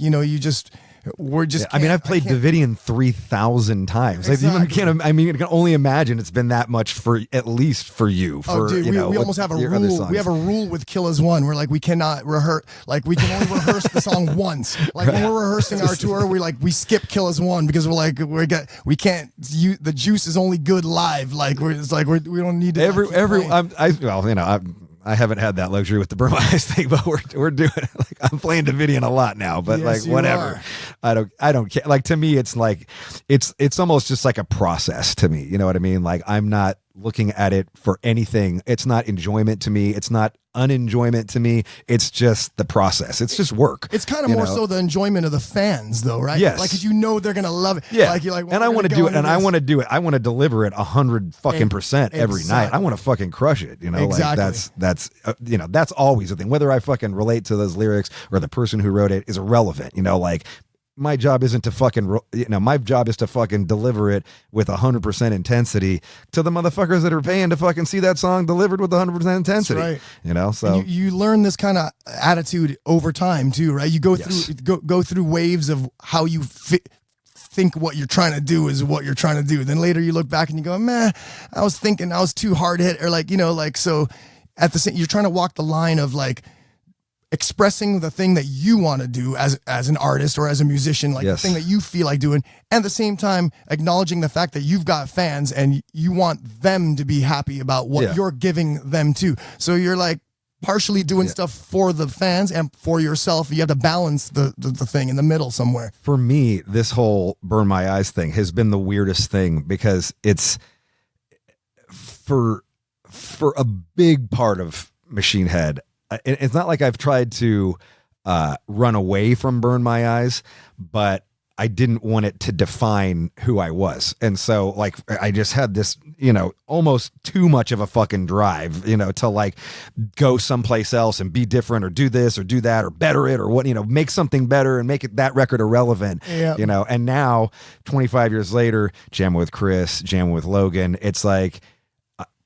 I've played Davidian 3,000 times. Exactly. You can only imagine it's been that much for at least for you. We almost have a rule. We have a rule with Kill As One. We're like, we cannot rehearse. Like, we can only rehearse the song once. Like, when we're rehearsing our tour, we skip Kill As One because we're like, we can't. The juice is only good live. Like, we don't need to. I haven't had that luxury with the Burma Eyes thing, but we're doing it. Like, I'm playing Davidian a lot now, but yes, whatever. I don't care. Like, to me, it's like it's almost just like a process to me. You know what I mean? Like, I'm not looking at it for anything. It's not enjoyment to me. It's not unenjoyment to me. It's just the process. It's just work. It's kind of more so the enjoyment of the fans, though, right? Yes. Like, 'cause you know they're gonna love it. Yeah. Like, you're like, well, and I want to do it, and I want to do it. I want to deliver it 100% every night. I want to fucking crush it. You know, Exactly. like that's you know, that's always the thing. Whether I fucking relate to those lyrics or the person who wrote it is irrelevant. You know, like. My job isn't to fucking, my job is to fucking deliver it with 100% intensity to the motherfuckers that are paying to fucking see that song delivered with 100% intensity. That's right. You know, so you learn this kind of attitude over time too, right? You go Yes. through go through waves of how you think what you're trying to do is what you're trying to do. Then later you look back and you go, man, I was thinking I was too hard hit, or like, you know, like, so at the same, you're trying to walk the line of like expressing the thing that you want to do as an artist or as a musician, like Yes. the thing that you feel like doing, and at the same time acknowledging the fact that you've got fans and you want them to be happy about what Yeah. you're giving them too. So you're like partially doing stuff for the fans and for yourself. You have to balance the thing in the middle somewhere. for me, this whole Burn My Eyes thing has been the weirdest thing because it's for a big part of Machine Head. It's not like I've tried to run away from Burn My Eyes, but I didn't want it to define who I was. And so like I just had this, you know, almost too much of a fucking drive, you know, to like go someplace else and be different or do this or do that or better it or what, you know, make something better and make it that record irrelevant, you know. And now 25 years later, jamming with Chris, jamming with Logan, it's like,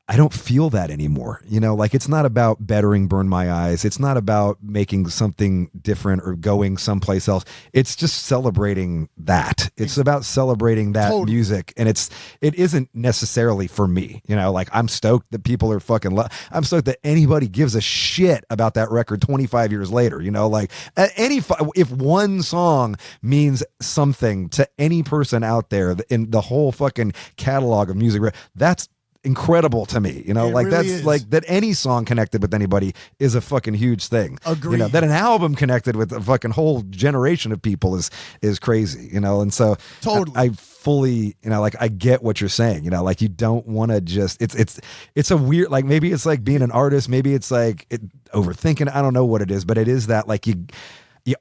I don't feel that anymore. You know, like it's not about bettering Burn My Eyes. It's not about making something different or going someplace else. It's just celebrating that. It's about celebrating that music. And it isn't necessarily for me. You know, like I'm stoked that people are fucking, I'm stoked that anybody gives a shit about that record 25 years later. You know, like if one song means something to any person out there in the whole fucking catalog of music, that's incredible to me, you know. It like really that's is. like that any song connected with anybody is a fucking huge thing. Agreed. You know, that an album connected with a fucking whole generation of people is crazy, you know. And so Totally. I fully, you know, like I get what you're saying, you know, like you don't want to just it's a weird, like maybe it's like being an artist, maybe it's like overthinking, I don't know what it is, but it is that like you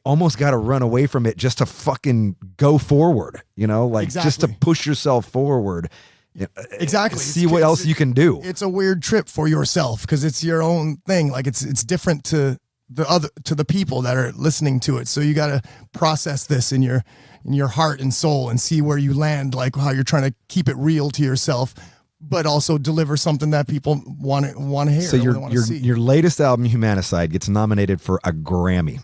almost got to run away from it just to fucking go forward, you know, like just to push yourself forward. Exactly. See what else you can do. It's a weird trip for yourself because it's your own thing. Like it's different to the people that are listening to it. So you got to process this in your heart and soul and see where you land, like how you're trying to keep it real to yourself, but also deliver something that people want to hear. So your latest album, Humanicide, gets nominated for a Grammy.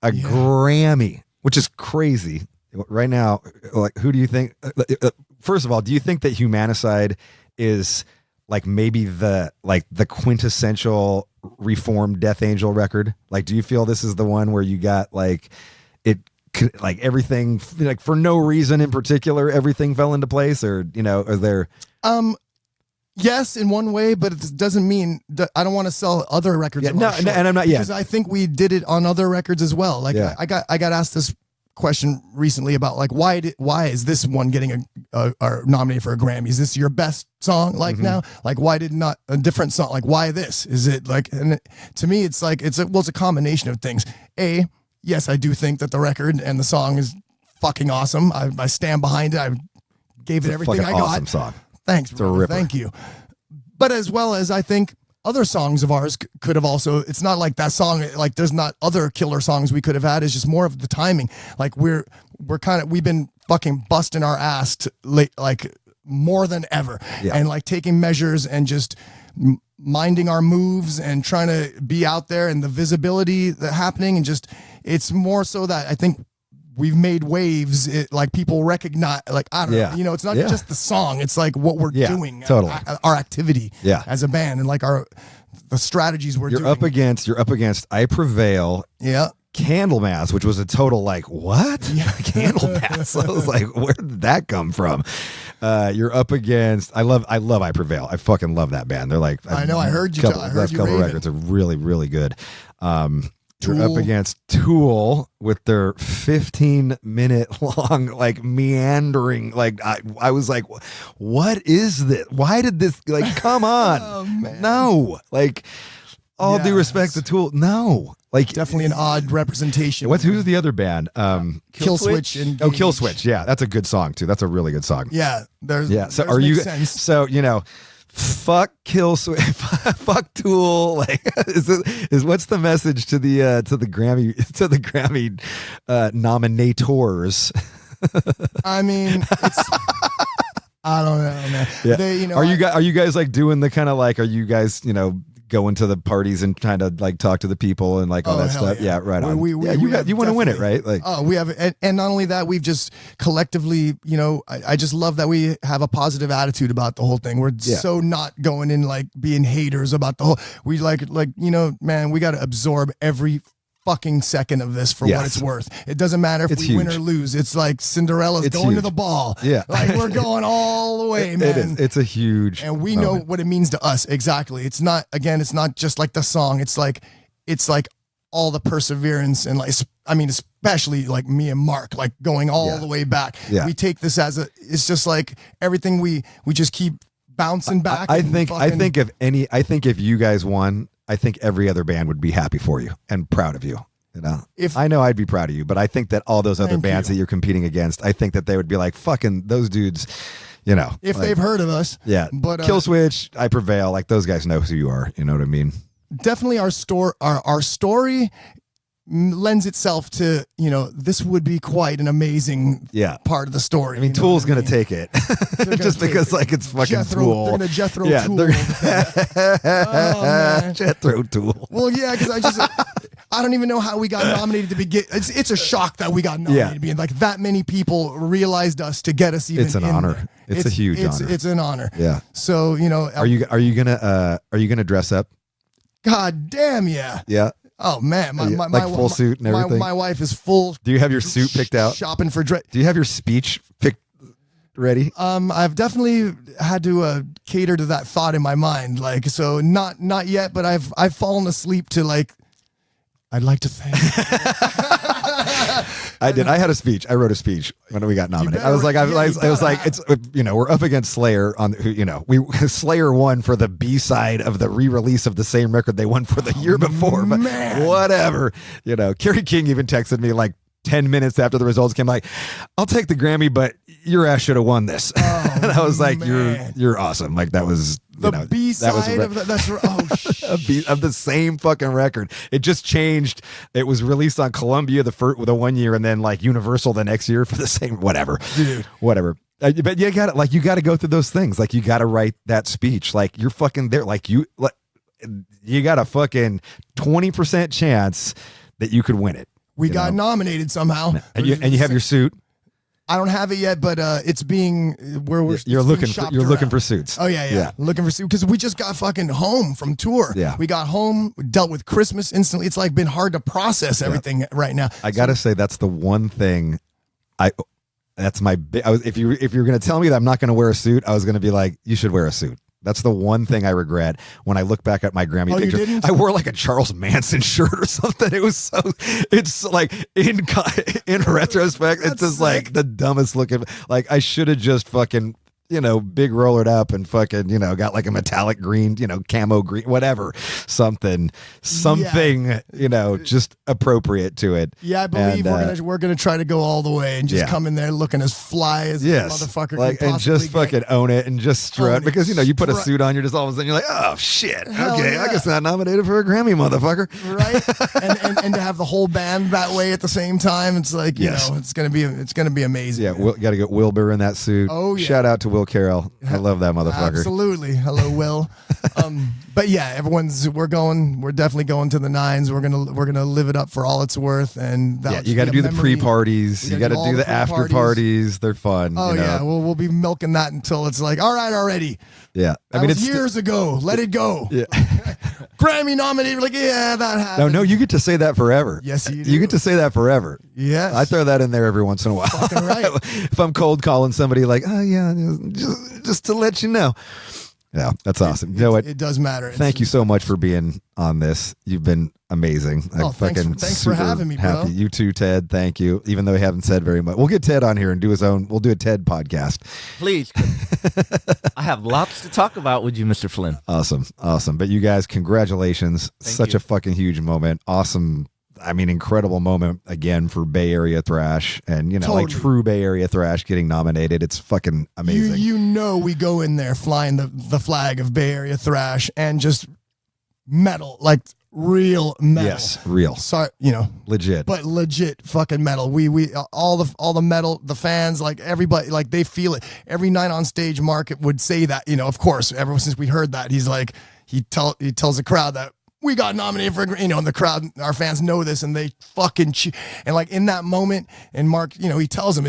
Grammy, which is crazy right now. Like, who do you think? First of all, do you think that Humanicide is like maybe the quintessential reformed Death Angel record? Like, do you feel this is the one where you got like it, like everything, like for no reason in particular, everything fell into place, or you know, are there? Yes, in one way, but it doesn't mean that I don't want to sell other records. And I'm not yet, because I think we did it on other records as well. Like I got asked this question recently about like why is this one getting a nominated for a Grammy? Is this your best song like now? Like why did not a different song? Like why this? Is it like? And to me, it's like it's a combination of things. Yes, I do think that the record and the song is fucking awesome. I stand behind it. I gave it everything I got. Awesome song. Thanks, brother. Thank you. But as well as I think other songs of ours could have also, it's not like that song, like there's not other killer songs we could have had. It's just more of the timing. Like we've been fucking busting our ass to, like more than ever. Yeah. And like taking measures and just minding our moves and trying to be out there and the visibility that happening. And just, it's more so that I think we've made waves. Like people recognize, like, I don't know, you know, it's not just the song. It's like what we're doing, totally. Our activity as a band and like the strategies we're doing. You're up against I Prevail. Yeah. Candlemass, which was a total like, what? Candlemass. I was like, where did that come from? You're up against, I love I Prevail. I fucking love that band. They're like, I know, I heard you. Last couple records are really, really good. You're up against Tool with their 15-minute long, like meandering. Like I was like, what is this? Why did this? Like, come on, Oh, man. no. Like, all due respect to Tool, no. Like, Definitely an odd representation. who's the other band? Kill Switch and Kill Switch. Yeah, that's a good song too. That's a really good song. Yeah, So there's are you? makes sense. So fuck Kill Switch, fuck Tool. Like, is what's the message to the Grammy nominators? I mean, it's. I don't know, man. Yeah. Are you guys like doing the kind of like? Are you guys going to the parties and trying to like talk to the people and like all that stuff? Yeah, right on. We you want to win it, right? Like, we have, and not only that, we've just collectively, I just love that we have a positive attitude about the whole thing. We're so not going in like being haters about the whole. We like man, we got to absorb every fucking second of this for what it's worth. It doesn't matter if we win or lose. It's like Cinderella's going to the ball. Yeah, like we're going all the way, man. It is. It's a huge, and we know what it means to us exactly. It's not just like the song. It's like all the perseverance and like, I mean, especially like me and Mark, like going all the way back. Yeah. We take this as it's just like everything we just keep bouncing back. I think if you guys won, I think every other band would be happy for you and proud of you. I know I'd be proud of you, but I think that all those other bands that you're competing against, I think that they would be like, fucking those dudes, if they've heard of us. Yeah. But Kill Switch, I Prevail, like those guys know who you are. You know what I mean? Definitely our story lends itself to, this would be quite an amazing part of the story. I mean, Tool's going to take it just because like it's fucking Tool. They're going to Jethro Tool. Jethro Tool. Well, yeah, because I don't even know how we got nominated to begin. It's a shock that we got nominated to be in. Like that many people realized us to get us even. It's an honor. It's a huge honor. It's an honor. Yeah. So, are you gonna dress up? God damn, yeah. Yeah. Oh man, my full suit and everything. My wife is full. Do you have your suit picked out? Shopping for dress. Do you have your speech picked ready? I've definitely had to cater to that thought in my mind. Like, so not yet, but I've fallen asleep to like. I'd like to thank. I did. I had a speech. I wrote a speech when we got nominated. I was like, it's we're up against Slayer on Slayer won for the B-side of the re-release of the same record they won for the year before. But whatever, Kerry King even texted me like 10 minutes after the results came, like, I'll take the Grammy, but your ass should have won this. And I was like, you're awesome. Like that was the B-side of that. That's of the same fucking record. It just changed. It was released on Columbia the 1 year, and then like Universal the next year for the same whatever. But you got to go through those things. Like you got to write that speech. Like you're fucking there. Like you got a fucking 20% chance that you could win it. We got nominated somehow. And you have your suit. I don't have it yet, but it's being you're looking for suits. Oh yeah. Looking for suits because we just got fucking home from tour. Yeah, we got home, we dealt with Christmas instantly. It's like been hard to process everything right now. I gotta say that's the one thing. That's my. If you're gonna tell me that I'm not gonna wear a suit, I was gonna be like, you should wear a suit. That's the one thing I regret when I look back at my Grammy picture. I wore like a Charles Manson shirt or something. It's like in retrospect, it's just like the dumbest looking. Like I should have just fucking big rollered up and fucking, got like a metallic green, camo green, whatever, something, just appropriate to it. Yeah, I believe we're gonna try to go all the way and just come in there looking as fly as a motherfucker. Like, and just fucking own it and just strut because you put a suit on, you're just all of a sudden you're like, oh shit, okay, I guess I'm nominated for a Grammy, motherfucker. Right, and to have the whole band that way at the same time, it's like it's gonna be amazing. Yeah, we got to get Wilbur in that suit. Oh yeah, shout out to Will Carroll. I love that motherfucker. Absolutely. Hello, Will. But yeah, we're definitely going to the nines. We're gonna live it up for all it's worth. And you got to do the pre-parties. You got to do the after parties. They're fun. Oh yeah, we'll be milking that until it's like, all right, already. Yeah, I mean, it's years ago. Let it go. Yeah. Grammy nominated. Like, yeah, that happened. No, you get to say that forever. Yes, you do. You get to say that forever. Yes. I throw that in there every once in a while. Fucking right. If I'm cold calling somebody, like, oh yeah, just to let you know. Yeah, that's awesome. You know what? It does matter. Thank you so much for being on this. You've been amazing. Oh, thanks for having me, bro. You too, Ted. Thank you. Even though we haven't said very much, we'll get Ted on here and do his own. We'll do a Ted podcast. Please. I have lots to talk about with you, Mr. Flynn. Awesome. But you guys, congratulations. Such a fucking huge moment. Awesome. I mean, incredible moment again for Bay Area thrash, and like true Bay Area thrash getting nominated. It's fucking amazing. You know, we go in there flying the flag of Bay Area thrash and just metal, like real metal. Yes, real. Sorry, legit, but legit fucking metal. We all the metal, the fans, like everybody, like they feel it. Every night on stage, Mark would say that. Of course, ever since we heard that, he's like he tells the crowd that we got nominated for, and the crowd, our fans know this, and they fucking and like in that moment, and Mark, he tells them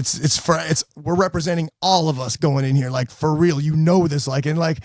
we're representing all of us going in here, like for real, this, like, and like,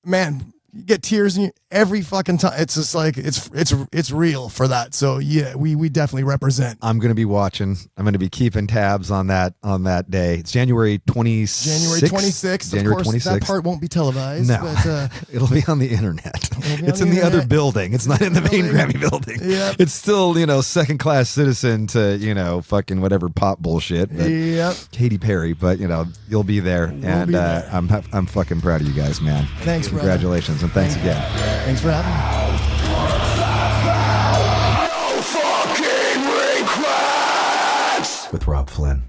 man, you get tears in you every fucking time. It's just like it's real for that. So yeah, we definitely represent. I'm gonna be watching. I'm gonna be keeping tabs on that day. It's January 26th. January 26th. Of course, 26th. That part won't be televised. No, but, it'll be on the internet. It's in the other building. It's not in the main Grammy building. Yep. It's still second class citizen to fucking whatever pop bullshit. Yep. Katy Perry, but you'll be there, and I'm fucking proud of you guys, man. Thanks, brother. Congratulations, and thanks again. Thanks for having me. With Robb Flynn.